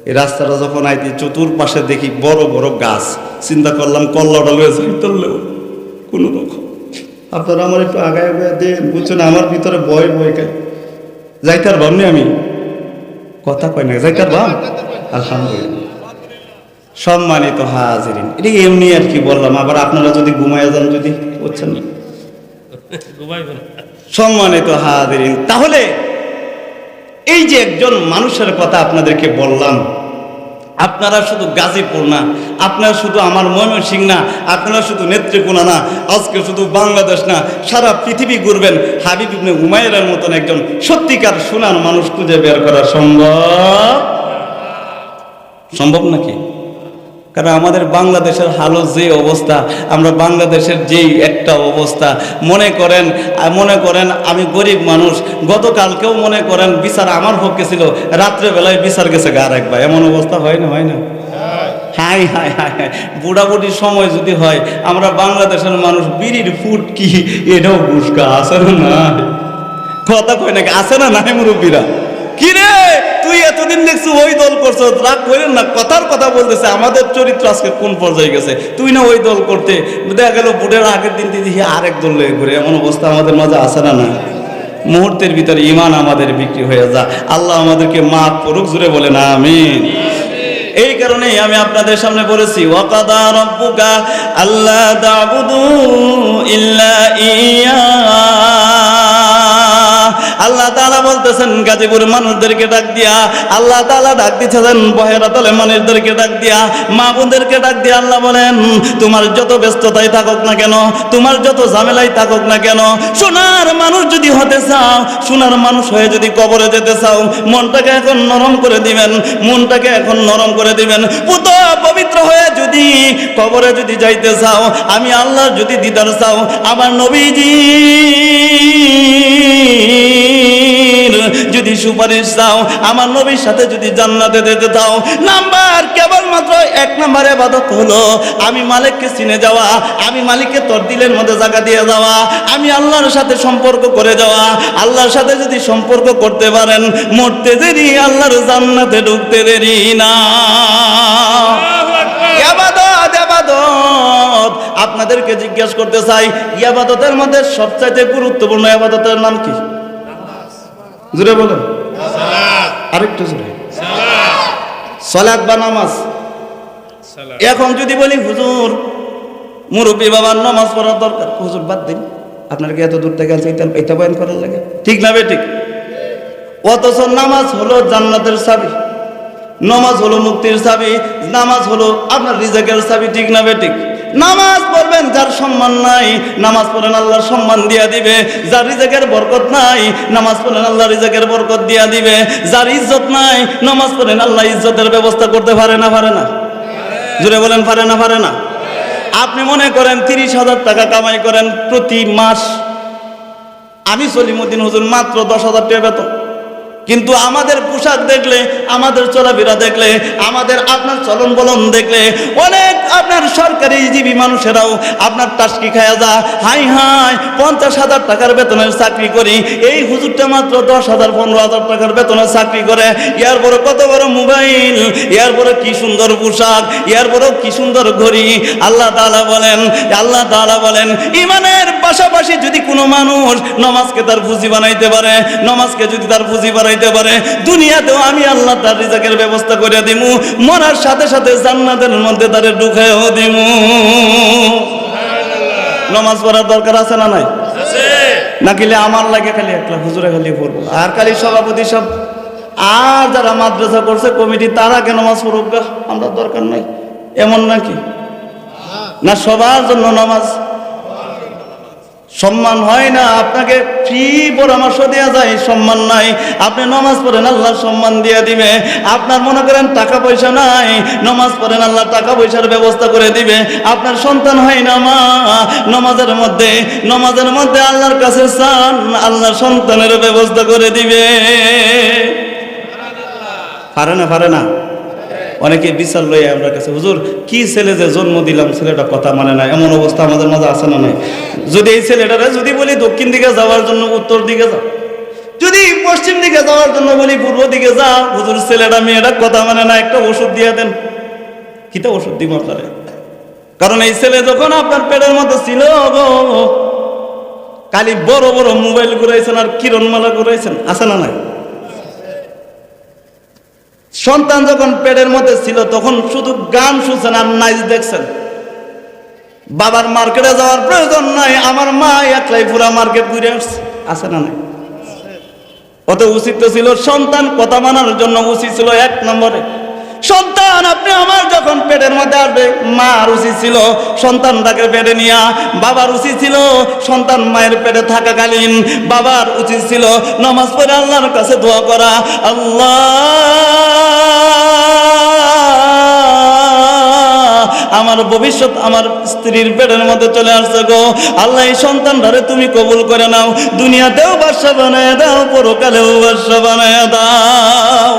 এই রাস্তাটা যখন আইতি চতুর্পাশে দেখি বড় বড় গাছ, চিন্তা করলাম কল্লাটা লয়ে যাইতেও কোনো রকম। আপনারা আমার একটু আগায় দেন, বুঝছেন, আমার ভিতরে ভয় ভয় খাই, যাইতার ভাবনি আমি কথা কয় না, যাইতার ভাব। আলহামদুলিল্লাহ। সম্মানিত হাজিরিন, এটা এমনি আর কি বললাম, আবার আপনারা যদি ঘুমায় যান, যদি বুঝছেন না। সম্মানিত হাজিরিন, তাহলে এই যে একজন মানুষের কথা আপনাদেরকে বললাম, আপনারা শুধু গাজীপুর না, আপনারা শুধু আমার ময়মনসিংহ না, আপনারা শুধু নেত্রকোনা না, আজকে শুধু বাংলাদেশ না, সারা পৃথিবী ঘুরবেন, হাবিব ইবনে উমাইরের মতন একজন সত্যিকার সোনার মানুষ খুঁজে বের করা সম্ভব নাকি? কারণ আমাদের বাংলাদেশের হালো যে অবস্থা, আমরা বাংলাদেশের যেই একটা অবস্থা, মনে করেন আমি গরিব মানুষ, গতকালকেও মনে করেন বিচার আমার পক্ষে ছিল, রাত্রেবেলায় বিচার গেছে গা রাখবা, এমন অবস্থা হয় না? হয় না? হাই হাই হাই হাই, বুড়াবুড়ির সময় যদি হয়, আমরা বাংলাদেশের মানুষ বিড়ির ফুট কি এটাও বুঝকা আছে না? কথা কয় নাকি আছে না? নাই মুরব্বীরা কি রে তুই এতদিন দেখছি ওই দল করছো, রাগ করেন না, কথার কথা বলতেছে, আমাদের চরিত্র আজকে কোন পর্যায়ে গেছে, তুই না ওই দল করতে, দেখা গেল বুটের আগের দিন দেখি আরেক দল লেগে ঘুরে, এমন অবস্থা আমাদের মাঝে আসে না? না, মুহূর্তের ভিতরে ঈমান আমাদের বিক্রি হয়ে যা। আল্লাহ আমাদেরকে মাফ করুক, জুড়ে বলেন আমিন। এই কারণেই আমি আপনাদের সামনে বলেছি ওয়াকাদা রাব্বুকা আল্লা তা'বুদু ইল্লা ইয়্যা। আল্লাহ তাআলা বলতেছেন গাজীপুরের মানুষদেরকে ডাক দিয়া, আল্লাহ তাআলা ডাক দিচ্ছেন বহেরাতলের মানুষদেরকে ডাক দিয়া, মা বোনদেরকে ডাক দিয়া আল্লাহ বলেন তোমার যত ব্যস্ততাই থাকুক না কেন, তোমার যত ঝামেলাই থাকুক না কেন, সোনার মানুষ যদি হতে চাও, সোনার মানুষ হয়ে যদি কবরে যেতে চাও, মনটাকে এখন নরম করে দিবেন, মনটাকে এখন নরম করে দিবেন। পুত পবিত্র হয়ে যদি কবরে যদি যাইতে চাও, আমি আল্লাহর যদি দিদার চাও, আমার নবীজি যদি সুপারিশ চাও, আমার নবীর সাথে যদি জান্নাতে যেতে চাও, নাম্বার কেবলমাত্র 1 নাম্বার ইবাদত হলো আমি মালিককে চিনে যাওয়া, আমি মালিককে তোর দিলের মধ্যে জায়গা দিয়ে যাওয়া, আমি আল্লাহর সাথে সম্পর্ক করে যাওয়া। আল্লাহর সাথে যদি সম্পর্ক করতে পারেন, মরতে দেরি, আল্লাহর জান্নাতে ঢুকতে দেরি না। আপনাদেরকে জিজ্ঞেস করতে চাই, ইবাদতের মধ্যে সবচাইতে গুরুত্বপূর্ণ ইবাদতের নাম কি? জোরে বলেন। আরেকটু জোরে। সালাত বা নামাজ। এখন যদি বলি হুজুর মুরব্বী বাবার নামাজ পড়ার দরকার, হুজুর বাদ দিন, আপনার কি এত দূর থেকে এটা বয়ান করার লাগে? ঠিক না বে ঠিক? অথচ নামাজ হলো জান্নাতের চাবি। নামাজ হলো মুক্তির চাবি, নামাজ হলো আপনার রিজিকের চাবি, ঠিক না বেঠিক? নামাজ পড়বেন, যার সম্মান নাই নামাজ পড়েন আল্লাহর সম্মান দিয়া দিবে। যার রিজিকের বরকত নাই নামাজ পড়েন আল্লাহ রিজিকের বরকত দিয়া দিবে। যার ইজ্জত নাই নামাজ পড়েন আল্লাহ ইজ্জতের ব্যবস্থা করতে পারে না? পারে না? জোরে বলেন, পারে না? পারে না? আপনি মনে করেন 30,000 টাকা কামাই করেন প্রতি মাস, আমি সলিমুদ্দিন হুজুর মাত্র 10,000 টাকা বেতন, কিন্তু আমাদের পোশাক দেখলে, আমাদের চলাফেরা দেখলে, আমাদের আপনার চলন বলন দেখলে অনেক আপনার সরকারি জীবী মানুষেরাও আপনার টাস্কি খায়া যা, হাই হাই 50,000 টাকার বেতনের চাকরি করি, এই হুজুরটা মাত্র 10,000 15,000 টাকার বেতনের চাকরি করে। ইয়ার পরে কত বড় মোবাইল, ইয়ার পরে কি সুন্দর পোশাক, ইয়ার পরে কি সুন্দর ঘড়ি। আল্লাহ তাআলা বলেন ইমানের পাশাপাশি যদি কোনো মানুষ নামাজকে তার পুঁজি বানাইতে পারে, নামাজকে যদি তার পুঁজি বানাইতে পারে, দুনিয়াতেও আমি আল্লাহ তার রিজিকের ব্যবস্থা করে দিমু, মরার সাথে সাথে জান্নাতের মধ্যে তারে ঢুকাইও দিমু। নামাজ পড়ার দরকার আছে না নাই? নাকিলে আমার লাগে খালি একলা হুজুরে খালি পড়বো, আর খালি সভাপতি সব আর যারা মাদ্রাসা করছে কমিটি তারা কেন নামাজ পড়ুক, আমরা দরকার নাই, এমন নাকি? না, সবার জন্য নামাজ সম্মান হয় না? আপনাকে ফ্রি পরামর্শ দেওয়া যায়, সম্মান নাই, আপনি নামাজ পড়েন আল্লাহ সম্মান দিয়ে দিবে। আপনার মনে করেন টাকা পয়সা নাই, নামাজ পড়েন আল্লাহ টাকা পয়সার ব্যবস্থা করে দিবে। আপনার সন্তান হয় না মা, নামাজের মধ্যে আল্লাহর কাছে চান, আল্লাহ সন্তানের ব্যবস্থা করে দিবে। পারে না? পারে না? অনেকে বিচার লই আমরা কাছে, হুজুর কি ছেলে যে জন্ম দিলাম, ছেলেটা কথা মানে না, এমন অবস্থা আমাদের মাঝে আছে না নাই? যদি এই ছেলেটারে যদি বলি দক্ষিণ দিকে যাওয়ার জন্য উত্তর দিকে যাও, যদি পশ্চিম দিকে যাওয়ার জন্য বলি পূর্ব দিকে যাও, হুজুর ছেলেটা মেয়েটা কথা মানে না, একটা ওষুধ দিয়ে দেন। কিটা ওষুধ দিব আপনারে? কারণ এই ছেলে যখন আপনার পেটের মধ্যে ছিল গো, খালি বড় বড় মোবাইল ঘুরাইছেন আর কিরণমালা ঘুরাইছেন, আছে না নাই? সন্তান যখন পেটের মধ্যে ছিল তখন শুধু গান শুনছেন আর নাচ দেখছেন। বাবার মার্কেটে যাওয়ার প্রয়োজন নাই, আমার মা একলাই পুরা মার্কেট ঘুরে আসছে, আছে না নাই? অত উচিত তো ছিল সন্তান কথা মানার জন্য, উচিত ছিল 1 নম্বরে সন্তান আপনি আমার যখন পেটের মধ্যে আসবে, মার উচিত ছিল সন্তানটাকে পেটে নিয়া, বাবার উচিত ছিল সন্তান মায়ের পেটে থাকাকালীন বাবার উচিত ছিল নামাজ পড়ে আল্লাহর কাছে দোয়া করা, আল্লাহ আমার ভবিষ্যৎ আমার স্ত্রীর পেটের মধ্যে চলে আসছে গো, আল্লাহ এই সন্তানটারে তুমি কবুল করে নাও, দুনিয়াতেও বাদশা বানায় দাও, পরকালেও বাদশা বানায় দাও।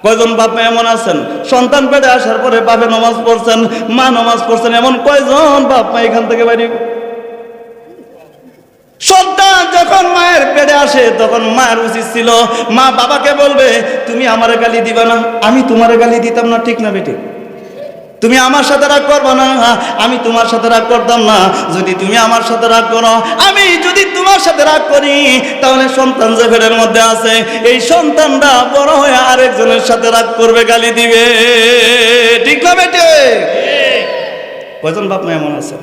কয়জন বাপ মা এমন আছেন সন্তান পেটে আসার পরে বাপে নামাজ পড়ছেন, মা নামাজ পড়ছেন, এমন কয়জন বাপ মা এখান থেকে বাইরে? সন্তান যখন মায়ের পেটে আসে তখন মায়ের উচিত ছিল মা বাবাকে বলবে তুমি আমারে গালি দিবা না, আমি তোমারে গালি দিতাম না, ঠিক না বেটি? তুমি আমার সাথে রাগ করবে না, আমি তোমার সাথে রাগ করতাম না। যদি তুমি আমার সাথে রাগ করো, আমি যদি তোমার সাথে রাগ করি, তাহলে সন্তান যে পেটের মধ্যে আছে এই সন্তানটা বড় হয়ে আরেকজনের সাথে রাগ করবে, গালি দিবে, ঠিক না বেটে? কয়জন বাপ মা এমন আছে?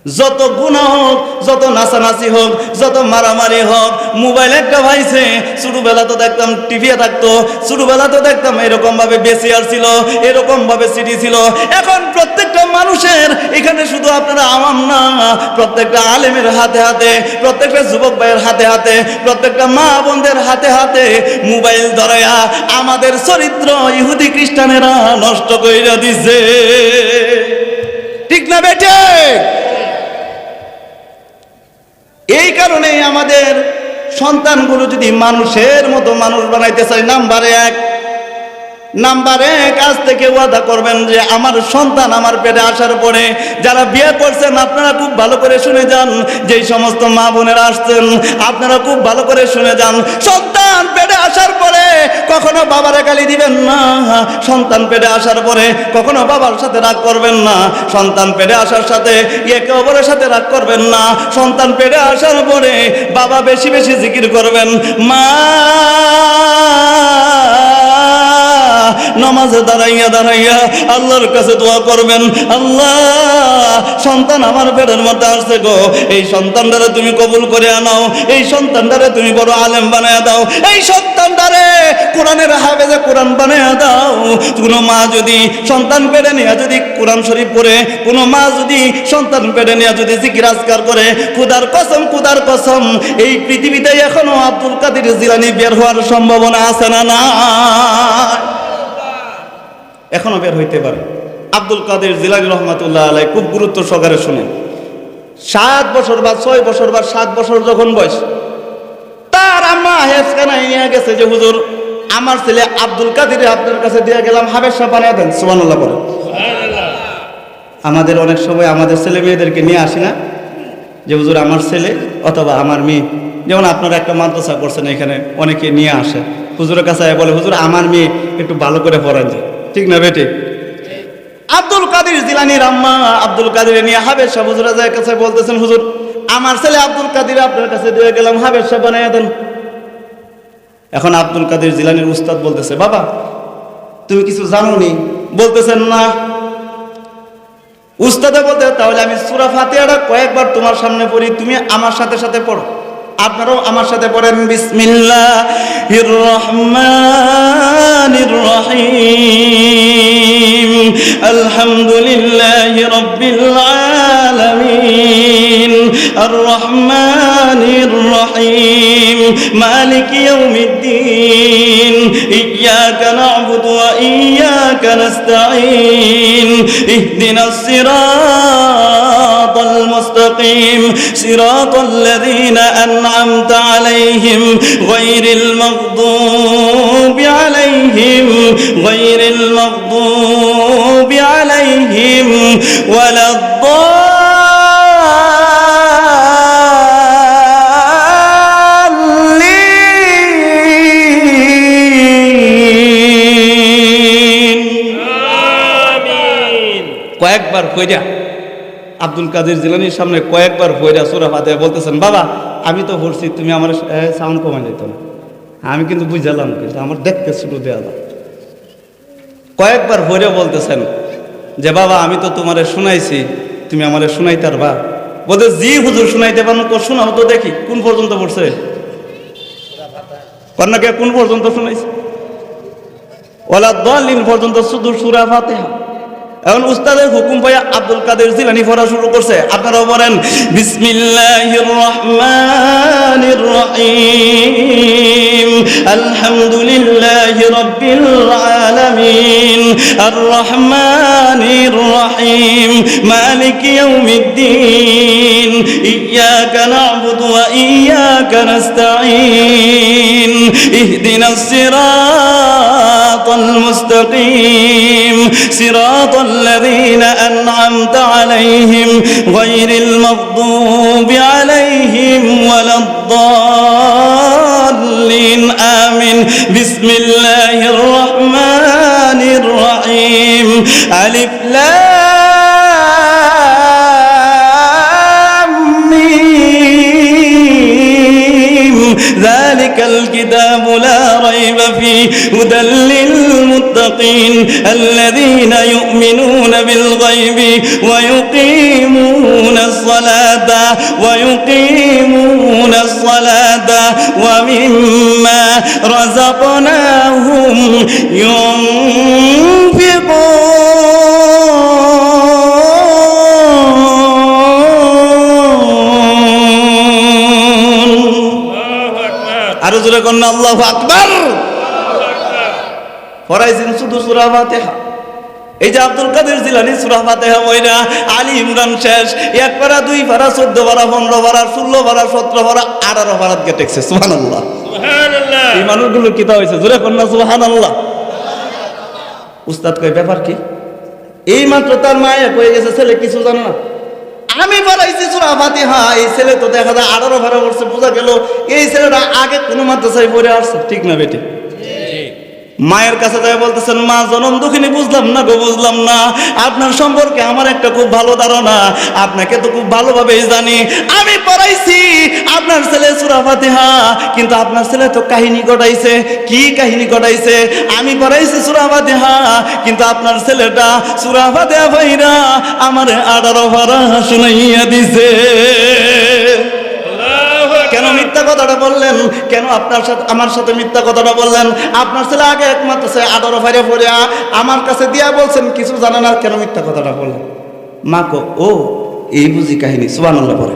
যত গুনাহ হোক, যত নাচানাচি হোক, যত মারামারি হোক, মোবাইল একটা ভাইছে, ছোটবেলা তো দেখতাম টিভিতে থাকতো, ছোটবেলা তো দেখতাম এরকম ভাবে বেসিআর ছিল, এরকম ভাবে সিডি ছিল। এখন প্রত্যেকটা মানুষের এখানে শুধু আপনারা আওয়াম না, প্রত্যেকটা আলেমের হাতে হাতে, প্রত্যেকটা যুবক ভাইয়ের হাতে হাতে, প্রত্যেকটা মা বোনদের হাতে হাতে মোবাইল ধরায়া আমাদের চরিত্র ইহুদি খ্রিস্টানেরা নষ্ট কইরা দিছে, ঠিক না বেটে? এই কারণে আমাদের সন্তানগুলো যদি মানুষের মতো মানুষ বানাইতে চাই, নাম্বার এক আজ থেকে ওয়াদা করবেন যে আমার সন্তান আমার পেটে আসার পরে, যারা বিয়ে করছেন আপনারা খুব ভালো করে শুনে যান, যেই সমস্ত মা বোনেরা আসছেন আপনারা খুব ভালো করে শুনে যান, সন্তান পেটে আসার পরে কখনো বাবারে গালি দিবেন না, সন্তান পেটে আসার পরে কখনো বাবার সাথে রাগ করবেন না, সন্তান পেটে আসার সাথে একে অপরের সাথে রাগ করবেন না, সন্তান পেটে আসার পরে বাবা বেশি বেশি জিকির করবেন, মা নামাজে দাঁড়াইয়া দাঁড়াইয়া আল্লাহর কাছে দোয়া করবেন, আল্লাহ সন্তান আমার পেটের মধ্যে আসছে গো, এই সন্তানটারে তুমি কবুল করে আনাও, এই সন্তানটারে তুমি বড় আলেম বানায় দাও, এই সন্তান সন্তানটারে কোরআনের হাফেজে কোরআন বানায়া দাও। কোনো মা যদি সন্তান পেটে নিয়ে যদি কোরআন শরীফ পড়ে, কোনো মা যদি সন্তান পেটে নিয়ে যদি জিকির আজকার করে, খোদার কসম এই পৃথিবীতে এখনো আব্দুল কাদের জিলানী বের হওয়ার সম্ভাবনা আছে না? না, এখনো বের হইতে পারে। আব্দুল কাদের জিলানী রহমাতুল্লাহ আলাইহি খুব গুরুত্ব সহকারে শুনেন। 7 বছর বা 6 বছর বা 7 বছর যখন বয়স, তার আম্মা হেফখানায় নিয়ে গেছে যে হুজুর আমার ছেলে আব্দুল কাদের আপনার কাছে দিয়ে গেলাম, হাবেশ সাহেব বানিয়ে দেন। সুবহানাল্লাহ বলে। আমাদের অনেক সময় আমাদের ছেলে মেয়েদেরকে নিয়ে আসি না যে হুজুর আমার ছেলে অথবা আমার মেয়ে, যেমন আপনারা একটা মাদ্রাসা করছেন, এখানে অনেকে নিয়ে আসে হুজুরের কাছে বলে হুজুর আমার মেয়ে একটু ভালো করে পড়ান যায়, ঠিক না বেটি? আব্দুল কাদের জিলানীর আম্মা আব্দুল কাদের নিয়ে হাবেশ সাহেব হুজুরের কাছে বলতেছেন হুজুর আমার ছেলে আব্দুল কাদের আপনার কাছে দিয়ে গেলাম, হাবেশ সাহেব বানিয়ে দেন। এখন আব্দুল কাদের জিলানীর উস্তাদ বলতেছে বাবা তুমি কিছু জানো নি? বলতেছেন না। উস্তাদে বলতে তাহলে আমি সূরা ফাতিহাটা কয়েকবার তোমার সামনে পড়ি, তুমি আমার সাথে সাথে পড়ো। আপনারাও আমার সাথে পড়েন বিসমিল্লাহির রহমানির রহিম আলহামদুলিল্লাহি রাব্বিল আলামিন আর রহমানির রহিম মালিকি ইয়াউমিদ্দিন ইয়্যাকা না'বুদু ওয়া ইয়্যাকা নাস্তাঈন ইহদিনাস সিরাতাল মুস্তাকিম সিরাতাল লাযীনা أنعمت عليهم غير المغضوب عليهم ولا الضالين آمين। কয়েকবার কইরা আব্দুল কাদের জিলানীর সামনে কয়েকবার কইরা সূরা ফাতিহা বলতেছেন বাবা আমি তো পড়ছি, তুমি আমার সাউন্ড কমাই দিত না, আমি কিন্তু বুঝলাম কিন্তু আমার দেখতে শুরু দেওয়া দাও। কয়েকবার ভরে বলতেছেন যে বাবা আমি তো তোমারে শুনাইছি, তুমি আমারে শুনাইতে পারবা? বলতে জি হুজুর শুনাইতে পারো, শোনাও তো দেখি কোন পর্যন্ত পড়ছে কন্যাকে, কোন পর্যন্ত শুনাইছে? ওয়ালা দাল্লিন পর্যন্ত শুধু সূরা ফাতিহা। এখন উস্তাদের হুকুম পাইয়া আব্দুল কাদের জিলানী পড়া শুরু করছে। আপনারাও বলেন বিসমিল্লাহির রহমানির রহিম আলহামদুলিল্লাহি রাব্বিল আলামিন আর রহমানির রহিম মালিকি ইয়াউমিদ্দিন ইয়্যাকা না'বুদু ওয়া ইয়্যাকা নাস্তাঈন ইহদিনাস সিরাতাল মুস্তাকিম সিরাতাল الذين أنعمت عليهم غير المغضوب عليهم ولا الضالين آمين بسم الله الرحمن الرحيم ألف لام ميم ذلك الكتاب لا ريب فيه هدى للمتقين الذين يؤمنون بالغيب ويقيمون الصلاة ومما رزقناهم আরো জোরে কন্যা আল্লাহু আকবার। পড়াইছেন শুধু সূরা ফাতিহা। এই যে আব্দুল কাদের জিলানী সূরা ফাতিহা ওইরা আলী ইমরান শেষ 1 পারা 2 পারা 14 পারা 15 পারা 16 পারা 17 পারা 18 পারা গেটেছে। সুবহানাল্লাহ সুবহানাল্লাহ। এই মানুষগুলো কি তা হইছে? জোরে কন্যা সুবহানাল্লাহ। উস্তাদ কই ব্যাপার কি? এই মাত্র তার মায়ে কয়ে গেছে ছেলে কিছু জানে না, আমি পড়াইছি সূরা ফাতিহা। এই ছেলে তো দেখা যায় 18 পারা পড়ছে, বোঝা গেল এই ছেলেটা আগে কোনো মাদ্রাসায় পড়ে আসছে, ঠিক না বেটি? মায়ের কাছে যাই বলতেছেন মা জনম দুঃখিনী বুঝলাম না গো, বুঝলাম না। আপনার সম্পর্কে আমার একটা খুব ভালো ধারণা, আপনাকে তো খুব ভালোভাবেই জানি। আমি পড়াইছি আপনার ছেলে সূরা ফাতিহা, কিন্তু আপনার ছেলে তো কাহিনী ঘটাইছে। কি কাহিনী ঘটাইছে? আমি পড়াইছি সূরা ফাতিহা, কিন্তু আপনার ছেলেটা সূরা ফাতিহা পড়া আমারে 18 পারা শুনাইয়া দিছে। কেন মিথ্যা কথা কথাটা বললেন? কেন আপনার সাথে আমার সাথে মিথ্যা কথাটা বললেন? আপনার ছেলে আগে একমাত্র সে আদর ফাইরে ফরিয়া আমার কাছে দিয়া বলছেন কিছু জানে না, কেন মিথ্যা কথাটা বললেন? মা কো ও এই বুঝি কাহিনী, সুবহানাল্লাহ পড়ে।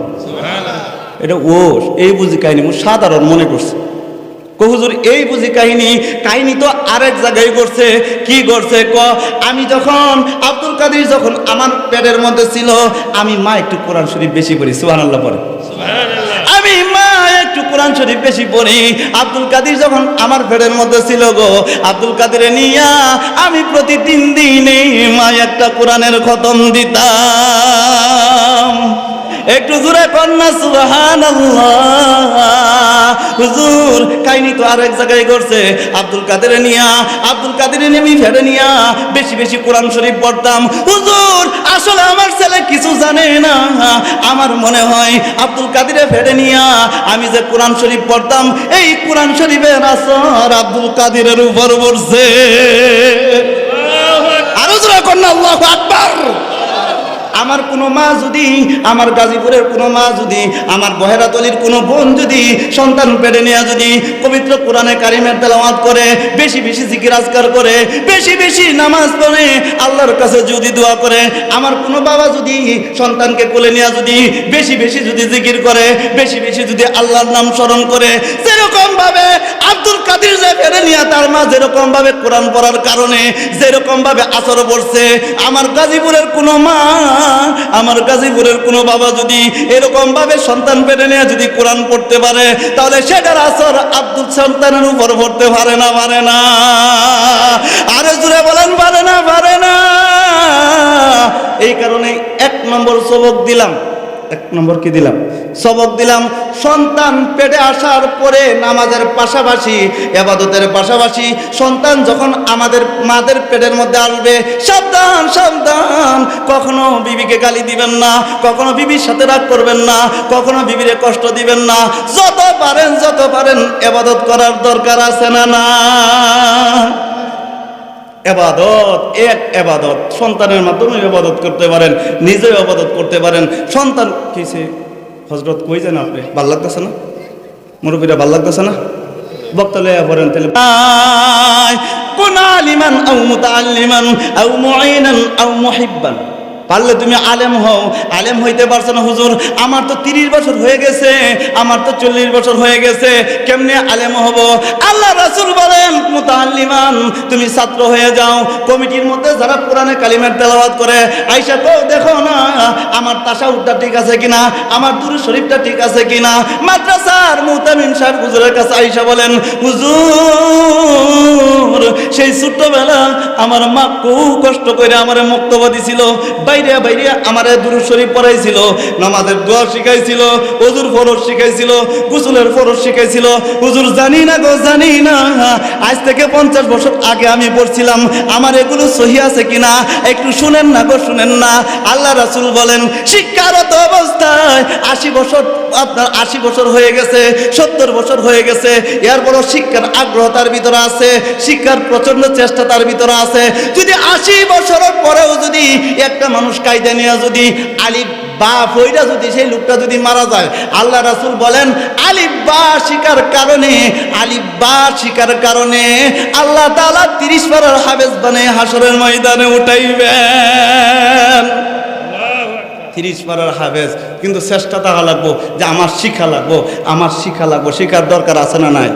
এটা ও এই বুঝি কাহিনী সাধারণ মনে করছে। হুজুর এই বুঝি কাহিনী, কাহিনী তো আরেক জায়গায় করছে। কি করছে ক? আমি যখন আব্দুল কাদের যখন আমার পেটের মধ্যে ছিল, আমি মা একটু কোরআন শরীফ বেশি পড়ি, সুবহানাল্লাহ পড়ে। আমি মা একটু কোরআন শরীফ বেশি পড়ি। আব্দুল কাদের যখন আমার পেটের মধ্যে ছিল গো, আব্দুল কাদেরে নিয়া আমি প্রতি 3 দিনে মা একটা কোরআনের খতম দিতাম। একটু জোরে কন্যা সুবহানাল্লাহ। হুজুর কাহিনী তো আরেক জায়গায় করছে। আব্দুল কাদের নিয়া আমি ফেরে নিয়া বেশি বেশি কোরআন শরীফ পড়তাম। হুজুর আসলে আমার ছেলে কিছু জানে না। আমার মনে হয় আব্দুল কাদেরে ফেরে নিয়া আমি যে কোরআন শরীফ পড়তাম, এই কোরআন শরীফের আসর আব্দুল কাদেরের উপর পড়ছে। আরো জোরে কন্যা আল্লাহু আকবার। আমার কোনো মা যদি, আমার গাজীপুরের কোনো মা যদি, আমার বহেরাতলির কোনো বোন যদি সন্তান পেটে নিয়ে যদি পবিত্র কোরআনে কারিমের তেলাওয়াত করে, বেশি বেশি জিকির আজকার করে, বেশি বেশি নামাজ পড়ে, আল্লাহর কাছে যদি দোয়া করে, আমার কোনো বাবা যদি সন্তানকে কোলে নিয়ে যদি বেশি বেশি যদি জিকির করে, বেশি বেশি যদি আল্লাহর নাম স্মরণ করে, যেরকম ভাবে আব্দুল কাদের যে ফেরে নিয়ে তার মা যেরকম ভাবে কোরআন পড়ার কারণে যেরকম ভাবে আসর পড়ছে, আমার গাজীপুরের কোনো মা, আমার গাজীপুরের কোনো বাবা যদি এরকম ভাবে সন্তান পেটে নিয়ে যদি কোরআন পড়তে পারে, তাহলে সেটার আসর আব্দুল সন্তানের উপর পড়তে পারে না? পারে না? আরে জুড়ে বলেন পারে না? পারে না? এই কারণে 1 নম্বর সবক দিলাম। 1 নম্বর কি দিলাম? সবক দিলাম। সন্তান পেটে আসার পরে নামাজের পাশাপাশি, ইবাদতের পাশাপাশি সন্তান যখন আমাদের মাদের পেটের মধ্যে আসবে, সাবধান সাবধান, কখনো বিবিকে গালি দিবেন না, কখনো বিবির সাথে রাগ করবেন না, কখনো বিবিরে কষ্ট দিবেন না। যত পারেন ইবাদত করার দরকার আছে না? না, ইবাদত এক ইবাদত, সন্তানের মাধ্যমে ইবাদত করতে পারেন, নিজে ইবাদত করতে পারেন। সন্তান কিসে হযরত কই যান আপনি? ভাল লাগতেছে না? মুরব্বীরা ভাল লাগতেছে না? বক্তা লয়া পড়েন তাহলে কুন আলিমান আও মুতাআল্লিমান আও মুঈনান আও মুহিব্বান। পারলে তুমি আলেম হও। আলেম হইতে পারছো না? হুজুর আমার তো 30 বছর হয়ে গেছে, আমার তো 40 বছর হয়ে গেছে, কেমনে আলেম হব? আল্লাহ রাসূল বলেন মুতাআল্লিমান, তুমি ছাত্র হয়ে যাও। কমিটির মধ্যে যারা কোরআনে কালিমার তেলাওয়াত করে আয়েশা তো দেখো না আমার তাশাহুদটা ঠিক আছে কিনা, আমার দুরূদ শরীফটা ঠিক আছে কিনা। মাদ্রাসার মুতামিম সাহেব হুজুরের কাছে আয়েশা বলেন, হুজুর সেই ছোট্টবেলা আমার মা খুব কষ্ট করে আমারে মুক্তবা দিছিল, বাইরে বাইরে আমারে দুরূদ শরীফ পড়াইছিল, নামাজের দোয়া শিখাইছিল, ওযুর ফরজ শিখাইছিল, গোসলের ফরজ শিখাইছিল। হুজুর জানি না গো, জানি না আজ থেকে 50 বছর আগে আমি পড়ছিলাম, আমার এগুলো সহি আছে কিনা একটু শুনেন না গো, শুনেন না। আল্লাহ রাসূল বলেন শিক্ষারত অবস্থায় 80 বছর, আপনার 80 বছর হয়ে গেছে, 70 বছর হয়ে গেছে, এরপরও শিক্ষার আগ্রহ তার ভিতরে আছে, শিক্ষার প্রচন্ড চেষ্টা তার ভিতরে আছে। যদি 80 বছরের পরেও যদি একটা মানুষ কায়দা নিয়ে যদি আলিফ বা ফইরা যদি সেই লোকটা যদি মারা যায়, আল্লাহ রাসূল বলেন আলিফ বা শিকার কারণে, আলিফ বা শিকার কারণে আল্লাহ তাআলা 30 পারার হাফেজ বানায় হাসরের ময়দানে উঠাইবেন। 30 পারার হাফেজ। কিন্তু চেষ্টা তাহা লাগবো যে আমার শিক্ষা লাগবো, আমার শিক্ষা লাগবো। শিক্ষার দরকার আছে না নাই?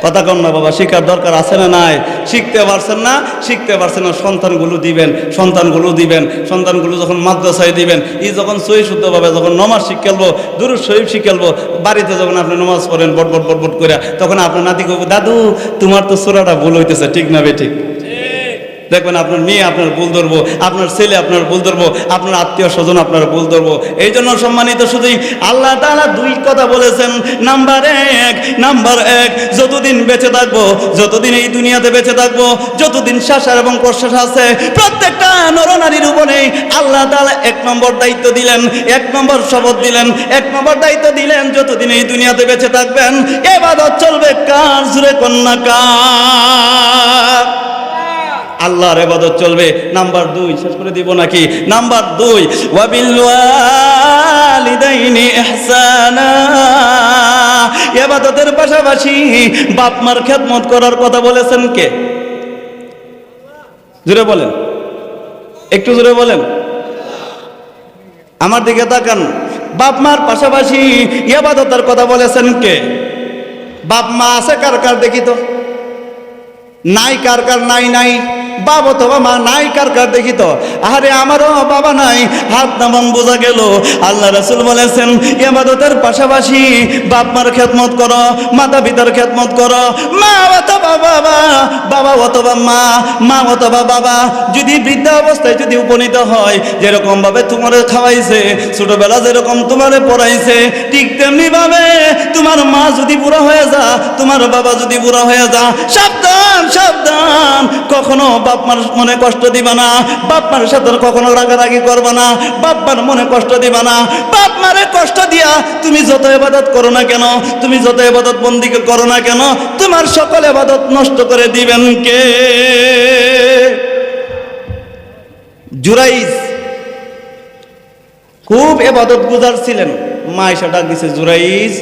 কথা কম না বাবা, শিক্ষার দরকার আছে না নাই? শিখতে পারছেন না, শিখতে পারছেন না, সন্তানগুলো দিবেন, সন্তানগুলো দিবেন, সন্তানগুলো যখন মাদ্রাসায় দিবেন, যখন সহি শুদ্ধভাবে যখন নমাজ শিখালবো, দুরূদ শরীফ শিখালবো, বাড়িতে যখন আপনি নমাজ পড়েন বটবট বটবট করে, তখন আপনার নাতি কইব দাদু তোমার তো সূরাটা ভুল হইতেছে, ঠিক না বেঠিক? দেখবেন আপনার মেয়ে আপনার ভুল ধরবো, আপনার ছেলে আপনার ভুল ধরবো, আপনার আত্মীয় স্বজন আপনার ভুল ধরবো। এই জন্য সম্মানিত শুধুই আল্লাহ তাআলা 2 কথা বলেছেন। নাম্বার এক, যতদিন বেঁচে থাকবো, যতদিন এই দুনিয়াতে বেঁচে থাকবো, যতদিন শ্বাস এবং প্রশ্বাস আছে, প্রত্যেকটা নরনারীর উপরে আল্লাহ তাআলা 1 নম্বর দায়িত্ব দিলেন, 1 নম্বর শপথ দিলেন, 1 নম্বর দায়িত্ব দিলেন, যতদিন এই দুনিয়াতে বেঁচে থাকবেন ইবাদত চলবে কার? জোরে কন্যা কার? আল্লাহর ইবাদত চলবে। নাম্বার 2 শেষ করে দিব নাকি? নাম্বার 2 ওয়াবিল ওয়ালিদাইনি ইহসানা, ইবাদতের পাশাপাশি বাপ মার খেদমত করার কথা বলেছেন কে? জোরে বলেন, একটু জোরে বলেন। আমার দিকে তাকান। বাপ মার পাশাপাশি ইবাদতের কথা বলেছেন কে? বাপ মা আছে কার কার দেখি তো? নাই কার কার? নাই নাই। বাপ অথবা মা নাই কার কার দেখি তো? আরে আমারও বাবা নাই, হাত নামান বোঝা গেল। আল্লাহ রাসূল বলেছেন ইবাদতের পাশাপাশি বাপ মার খেদমত করো, মাতা পিতার খেদমত করো। মা অথবা বাবা, বাবা অথবা মা, মা অথবা বাবা যদি বৃদ্ধা অবস্থায় যদি উপনীত হয়, যেরকম ভাবে তোমারে খাওয়াইছে, ছোটবেলা যেরকম তোমারে পড়াইছে, ঠিক তেমনি ভাবে তোমার মা যদি বুড়া হয়ে যা, তোমার বাবা যদি বুড়া হয়ে যা, সাবধান সাবধান, কখনো বাপ মার মনে কষ্ট দিবা না, বাপ মার সাথে কখনো রাগারাগি করবা না, বাপ মার মনে কষ্ট দিবা না। বাপ মারে কষ্ট দিয়া তুমি যত ইবাদত করো না কেন, তুমি যত ইবাদত বন্দি করো না কেন, তোমার সকল ইবাদত নষ্ট করে দিবেন কে? জুরাইজ খুব ইবাদত গুজার ছিলেন। মা এসে ডাক দিছে, জুরাইজ।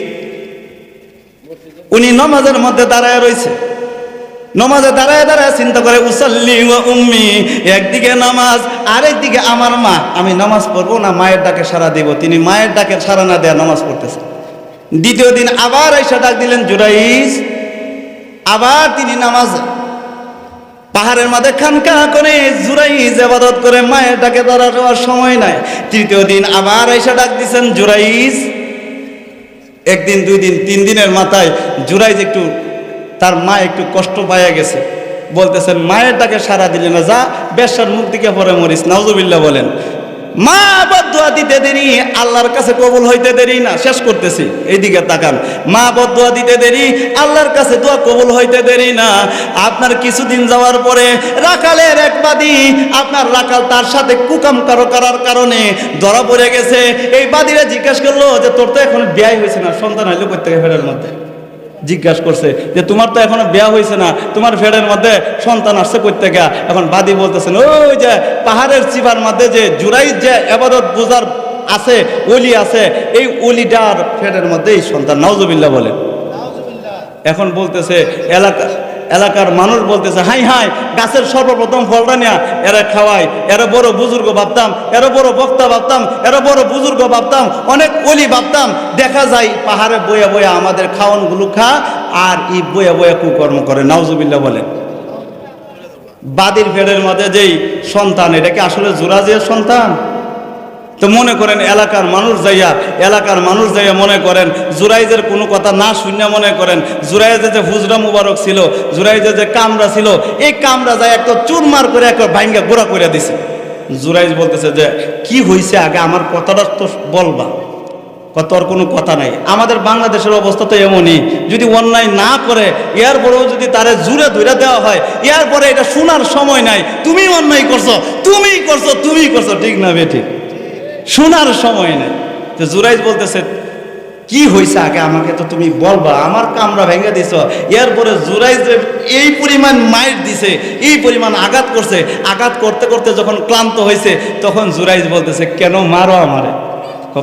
উনি নামাজের মধ্যে দাঁড়ায় রয়েছে, নামাজে দাঁড়ায় দাঁড়ায় চিন্তা করে, উসাল্লি ওয়া উম্মি, একদিকে নামাজ আরেকদিকে আমার মা, আমি নামাজ পড়বো না মায়ের ডাকে সাড়া দিব? তিনি মায়ের ডাকে সাড়া না দেয়া নামাজ পড়তেছেন। দ্বিতীয় দিন আবার এসে ডাক দিলেন, জুরাইজ। আবার তিনি নামাজ পাহাড়ের মাঝে খানকা করে জুরাইজ ইবাদত করে, মায়ের ডাকে দাঁড়ানোর সময় নাই। তৃতীয় দিন আবার এসে ডাক দিছেন, জুরাইজ। একদিন, দুই দিন, তিন দিনের মাথায় জুরাইজ একটু, তার মা একটু কষ্ট পাইয়া গেছে, বলতেছেন মায়ের ডাকে সাড়া দিলে না, যা বেশ্যার মুখ দিকে পরে মরিস। নাউজুবিল্লাহ বলেন। মা বদদুয়া দিতে দেরি, আল্লাহর কাছে কবুল হইতে দেরি না। শেষ করতেছি, এইদিকে তাকান। মা বদদুয়া দিতে দেরি, আল্লাহর কাছে দোয়া কবুল হইতে দেরি না। আপনার কিছুদিন যাওয়ার পরে রাখালের এক বাদী, আপনার রাখাল তার সাথে কুকাম করার কারণে ধরা পড়ে গেছে। এই বাদীরা জিজ্ঞাসা করলো যে তোর তো এখন বিয়ে হয়েছে না, সন্তান হইলো কই থেকে? ফেরের মধ্যে জিজ্ঞাসা করছে যে তোমার তো এখনো বিয়া হয়েছে না, তোমার ফেরের মধ্যে সন্তান আসছে কই থেকে? এখন বাদী বলতেছেন, ওই যে পাহাড়ের চিবার মধ্যে যে জুরাইজ যে ইবাদত বুজার আছে, ওলি আছে, এই ওলিটার ফেরের মধ্যে এই সন্তান। নাউজুবিল্লাহ বলে। এখন বলতেছে এলাকার মানুষ বলতেছে, হাই হাই, গাছের সর্বপ্রথম ফলটা নেয়া এরা খাওয়াই, এরা বড় বুজুর্গ ভাবতাম, এরা বড় বক্তা ভাবতাম, এরা বড় বুজুর্গ ভাবতাম, অনেক ওলি ভাবতাম। দেখা যায় পাহাড়ে বইয়া বইয়া আমাদের খাওয়ানগুলো খা, আর ই বইয়া বইয়া কুকর্ম করে। নাউজুবিল্লাহ বলে। বাদীর ফেরের মধ্যে যেই সন্তান, এটা কি আসলে জুরাইজের সন্তান? তো মনে করেন এলাকার মানুষ যাইয়া মনে করেন জুরাইজের কোনো কথা না শুনে মনে করেন জুরাইজের যে হুজরা মুবারক ছিল, জুরাইজের যে কামরা ছিল, এই কামরা যায় একটা চুরমার করে একটা ভাঙ্গা গোড়া করে দিছে। জুরাইজ বলতেছে যে কি হয়েছে আগে আমার কথাটা তো বলবা। তোর কোনো কথা নাই। আমাদের বাংলাদেশের অবস্থা তো এমনই, যদি অন্যায় না করে এরপরেও যদি তারে জুড়ে ধরে দেওয়া হয়, এরপরে এটা শোনার সময় নাই, তুমি অন্যায় করছো, তুমি করছো, ঠিক না বেঠিক? শোনার সময় নেই। তো জুরাইজ বলতেছে কি হয়েছে আগে আমাকে তো তুমি বলবা, আমার কামরা ভেঙে দিছ। এরপরে জুরাইজ এই পরিমাণ মাইর দিছে, এই পরিমাণ আঘাত করছে, আঘাত করতে করতে যখন ক্লান্ত হয়েছে, তখন জুরাইজ বলতেছে কেন মারো আমারে?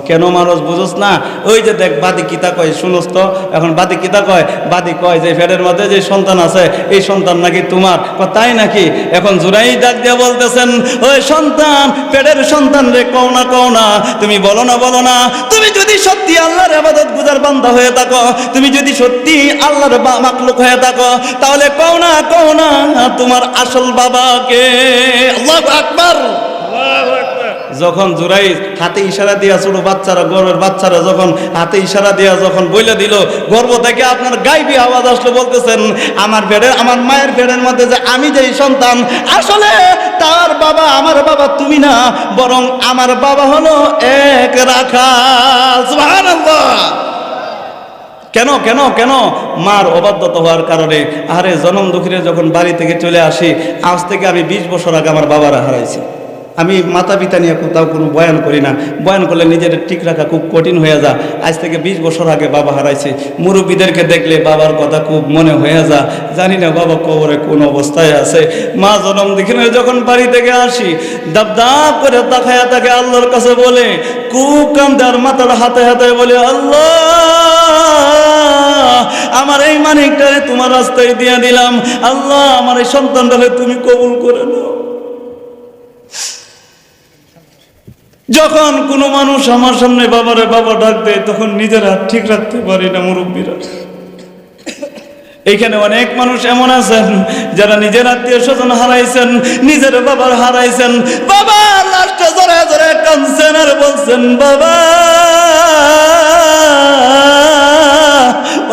কেন মারস বুঝোস না? ওই যে দেখ বাদী কিতা কয়, শুনোস তো? এখন বাদী কিতা কয়? বাদী কয় যে ফেরের মধ্যে যে সন্তান আছে, এই সন্তান নাকি তোমার। তাই নাকি? এখন জুরাইজ ডাক দিয়া বলতেছেন, ওই সন্তান, পেটের সন্তান রে, কও না, তুমি বলো না। তুমি যদি সত্যি আল্লাহর ইবাদত গুজার বান্দা হয়ে থাকো, তুমি যদি সত্যি আল্লাহর মাখলুক হয়ে থাকো, তাহলে কও না তোমার আসল বাবাকে। আল্লাহু আকবার। যখন জুরাইজ হাতে ইশারা দিয়া, ছোট বাচ্চারা, গর্ভের বাচ্চারা যখন হাতে ইশারা দিয়া যখন বইলে দিল, গর্ভ থেকে আপনার গাইবি আওয়াজ আসলো, বলতেছেন আমার মায়ের পেটের মধ্যে যে আমি যেই সন্তান, আসলে তার বাবা আমার বাবা তুমি না, বরং আমার বাবা হলো এক রাখাল। সুবহানাল্লাহ। কেন মার অবাধ্যতা হওয়ার কারণে। আরে জনম দুঃখীরে যখন বাড়ি থেকে চলে আসি, আজ থেকে আমি 20 বছর আগে আমার বাবারা হারাইছি। আমি মাতা পিতা নিয়ে কোথাও কোনো বয়ান করি না, বয়ান করলে নিজের ঠিক রাখা খুব কঠিন হয়ে যায়। আজ থেকে 20 বছর আগে বাবা হারাইছে। মুরব্বীদেরকে দেখলে বাবার কথা খুব মনে হয়ে যায়। জানি না বাবা কবরে কোন অবস্থায় আছে। মা জনম দিনে যখন বাড়ি থেকে আসি, দাব করে তাকায়া তাকে আল্লাহর কাছে বলে, খুব কান্দে আর মাথার হাতে বলে, আল্লাহ আমার এই মানিকটারে তোমার রাস্তায় দিয়ে দিলাম। আল্লাহ আমার এই সন্তানটারে তুমি কবুল করে নাও। যখন কোনো মানুষ আমার সামনে বাবারে বাবা ডাক দেয় তখন নিজের হাত ঠিক রাখতে পারি না মুরব্বীরা। এইখানে অনেক মানুষ এমন আছেন যারা নিজের আত্মীয় স্বজন হারাইছেন, নিজের বাবার হারাইছেন, বাবার লাশটা জড়ায় জড়ায় কাঁদছেন আর বলছেন বাবা।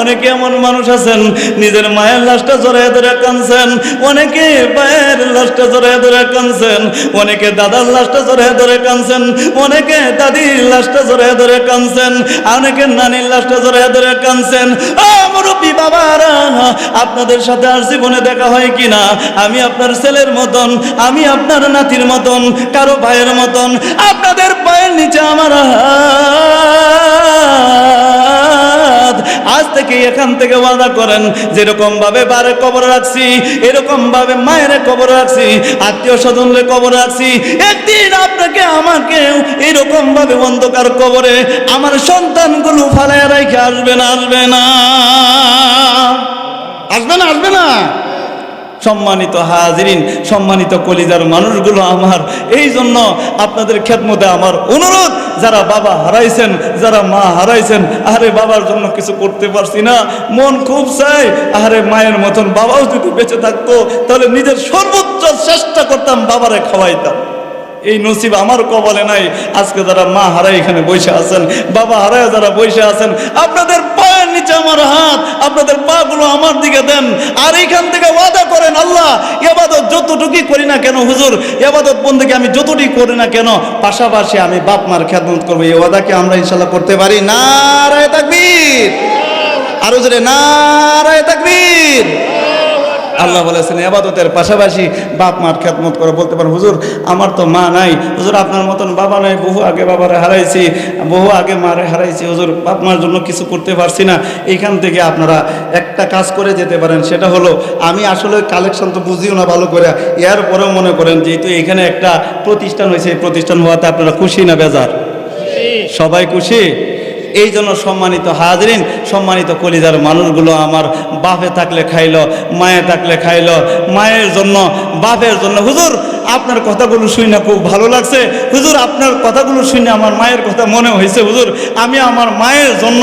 অনেকে এমন মানুষ আছেন নিজের মায়ের লাশটা জড়ায় ধরে কাঁদছেন, অনেকে ভাইয়ের লাশটা জড়ায় ধরে কাঁদছেন, অনেকে দাদার লাশটা জড়ায় ধরে কাঁদছেন, অনেকে দাদির লাশটা জড়ায় ধরে কাঁদছেন, অনেকে নানির লাশটা জড়ায় ধরে কাঁদছেন। ও মুরব্বী বাবারা, আপনাদের সাথে আর জীবনে দেখা হয় কিনা? আমি আপনার ছেলের মতন, আমি আপনার নাতির মতন, কারো ভাইয়ের মতন। আপনাদের পায়ের নিচে আমার হাত। আজ থেকে এখান থেকে ওয়াদা করেন, যেরকম ভাবে বারে কবর রাখছি, এরকম ভাবে মায়ের কবর রাখছি, আত্মীয় স্বজনরে কবর রাখছি, একদিন আপনাকে আমাকে এরকম ভাবে অন্ধকার কবরে আমার সন্তানগুলো ফালায় রেখে আসবে না, আসবে না, আসবে না, আসবে না। সম্মানিত হাজিরিন, সম্মানিত কলিজার মানুষগুলো আমার, এই জন্য আপনাদের খেদমতে আমার অনুরোধ, যারা বাবা হারাইছেন, যারা মা হারাইছেন, আরে বাবার জন্য কিছু করতে পারছি না, মন খুব চাই আরে মায়ের মতন বাবাও যদি বেঁচে থাকতো তাহলে নিজের সর্বোচ্চ চেষ্টা করতাম বাবারে খাওয়াইতাম। এই নসিব আমার কপালে নাই। আজকে যারা মা হারাই এখানে বসে আছেন, বাবা হারায় যারা বসে আছেন, আপনাদের পায়ের নিচে আমার হাত, আপনাদের পাগুলো আমার দিকে দেন আর এখান থেকে ওয়াদা করেন, আল্লাহ ইবাদত যতটুকুই করি না কেন হুজুর, ইবাদত বন্দেগী আমি যতটুকুই করি না কেন, পাশাপাশি আমি বাপ মার খেদমত করবো। এই ওয়াদাকে আমরা ইনশাল্লাহ করতে পারি? নারায়ে তাকবীর, আরো জোরে নারায়ে তাকবীর। আল্লাহ বলেছেন ইবাদতের পাশাপাশি বাপ মার খেদমত করে। বলতে পারেন হুজুর আমার তো মা নাই, হুজুর আপনার মতন বাবা নাই, বহু আগে বাবারে হারাইছি, বহু আগে মারে হারাইছি, হুজুর বাপ মার জন্য কিছু করতে পারছি না। এইখান থেকে আপনারা একটা কাজ করে যেতে পারেন, সেটা হলো, আমি আসলে কালেকশন তো বুঝিও না ভালো করে, এরপরেও মনে করেন যেহেতু এখানে একটা প্রতিষ্ঠান হয়েছে, এই প্রতিষ্ঠান হওয়াতে আপনারা খুশি না বেজার? সবাই খুশি। এই জন্য সম্মানিত হাজিরিন, সম্মানিত কলিজার মানুষগুলো আমার, বাপে থাকলে খাইলো, মায়ে থাকলে খাইলো, মায়ের জন্য, বাপের জন্য। হুজুর আপনার কথাগুলো শুনে খুব ভালো লাগছে, হুজুর আপনার কথাগুলো শুনে আমার মায়ের কথা মনে হয়েছে, হুজুর আমি আমার মায়ের জন্য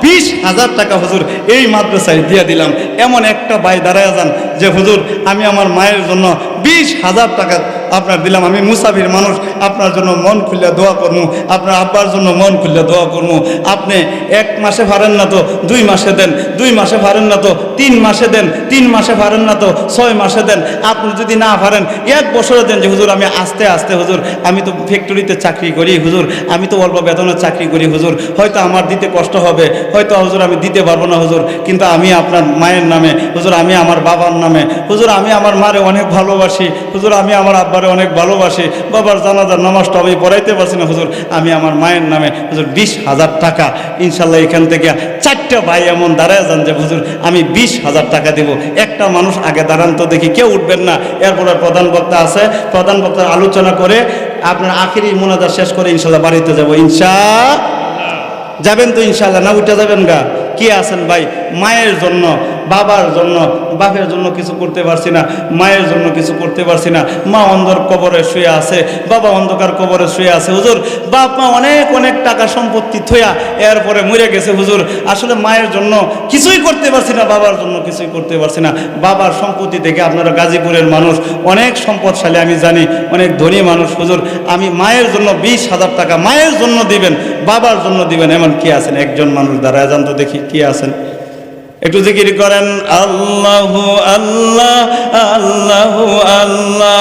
20,000 টাকা হুজুর এই মাদ্রাসায় দিয়ে দিলাম। এমন একটা ভাই দাঁড়ায় যান যে হুজুর আমি আমার মায়ের জন্য 20,000 টাকা আপনার দিলাম, আমি মুসাফির মানুষ, আপনার জন্য মন খুলে দোয়া করবো, আপনার আব্বার জন্য মন খুলে দোয়া করবো। আপনি 1 মাসে পারেন না তো 2 মাসে দেন, 2 মাসে পারেন না তো 3 মাসে দেন, 3 মাসে পারেন না তো 6 মাসে দেন, আপনি যদি না পারেন 1 বছরে দেন। যে হুজুর আমি আস্তে আস্তে, হুজুর আমি তো ফ্যাক্টরিতে চাকরি করি, হুজুর আমি তো অল্প বেতনের চাকরি করি, হুজুর হয়তো আমার দিতে কষ্ট হবে, হয়তো হুজুর আমি দিতে পারবো না হুজুর, কিন্তু আমি আপনার মায়ের নামে, হুজুর আমি আমার বাবার নামে, হুজুর আমি আমার মারে অনেক ভালোবাসি, হুজুর আমি আমার আব্বারে অনেক ভালোবাসি, বাবার জানাজার নামাজটা আমি পড়াইতে পারছি না, হুজুর আমি আমার মায়ের নামে হুজুর 20,000 টাকা ইনশাল্লাহ। এখান থেকে 4টা ভাই এমন দাঁড়ায় যান যে হুজুর আমি 20,000 টাকা দেব। একটা মানুষ আগে দাঁড়ান তো দেখি, কেউ উঠবেন না। এরপরে প্রধান বক্তা আছে, প্রধান বক্তার আলোচনা করে আপনার আখিরি মোনাজাত শেষ করে ইনশাল্লাহ বাড়িতে যাবো। যাবেন তো ইনশাল্লাহ? না উঠে যাবেন গা? কি আছেন ভাই, মায়ের জন্য, বাবার জন্য, বাপের জন্য কিছু করতে পারছি না, মায়ের জন্য কিছু করতে পারছি না, মা অন্ধকার কবরে শুয়ে আছে, বাবা অন্ধকার কবরে শুয়ে আছে, হুজুর বাপ মা অনেক অনেক টাকা সম্পত্তি থইয়া এরপরে মরে গেছে, হুজুর আসলে মায়ের জন্য কিছুই করতে পারছি না, বাবার জন্য কিছুই করতে পারছি না। বাবার সম্পত্তি থেকে, আপনারা গাজীপুরের মানুষ অনেক সম্পদশালী, আমি জানি অনেক ধনী মানুষ, হুজুর আমি মায়ের জন্য 20,000 টাকা মায়ের জন্য দিবেন, বাবার জন্য দিবেন। এমন কি আছেন? একজন মানুষ দাঁড়ায় যান তো দেখি কি আছেন, একটু জিকির করেন, আল্লাহু আল্লাহ আল্লাহু আল্লাহ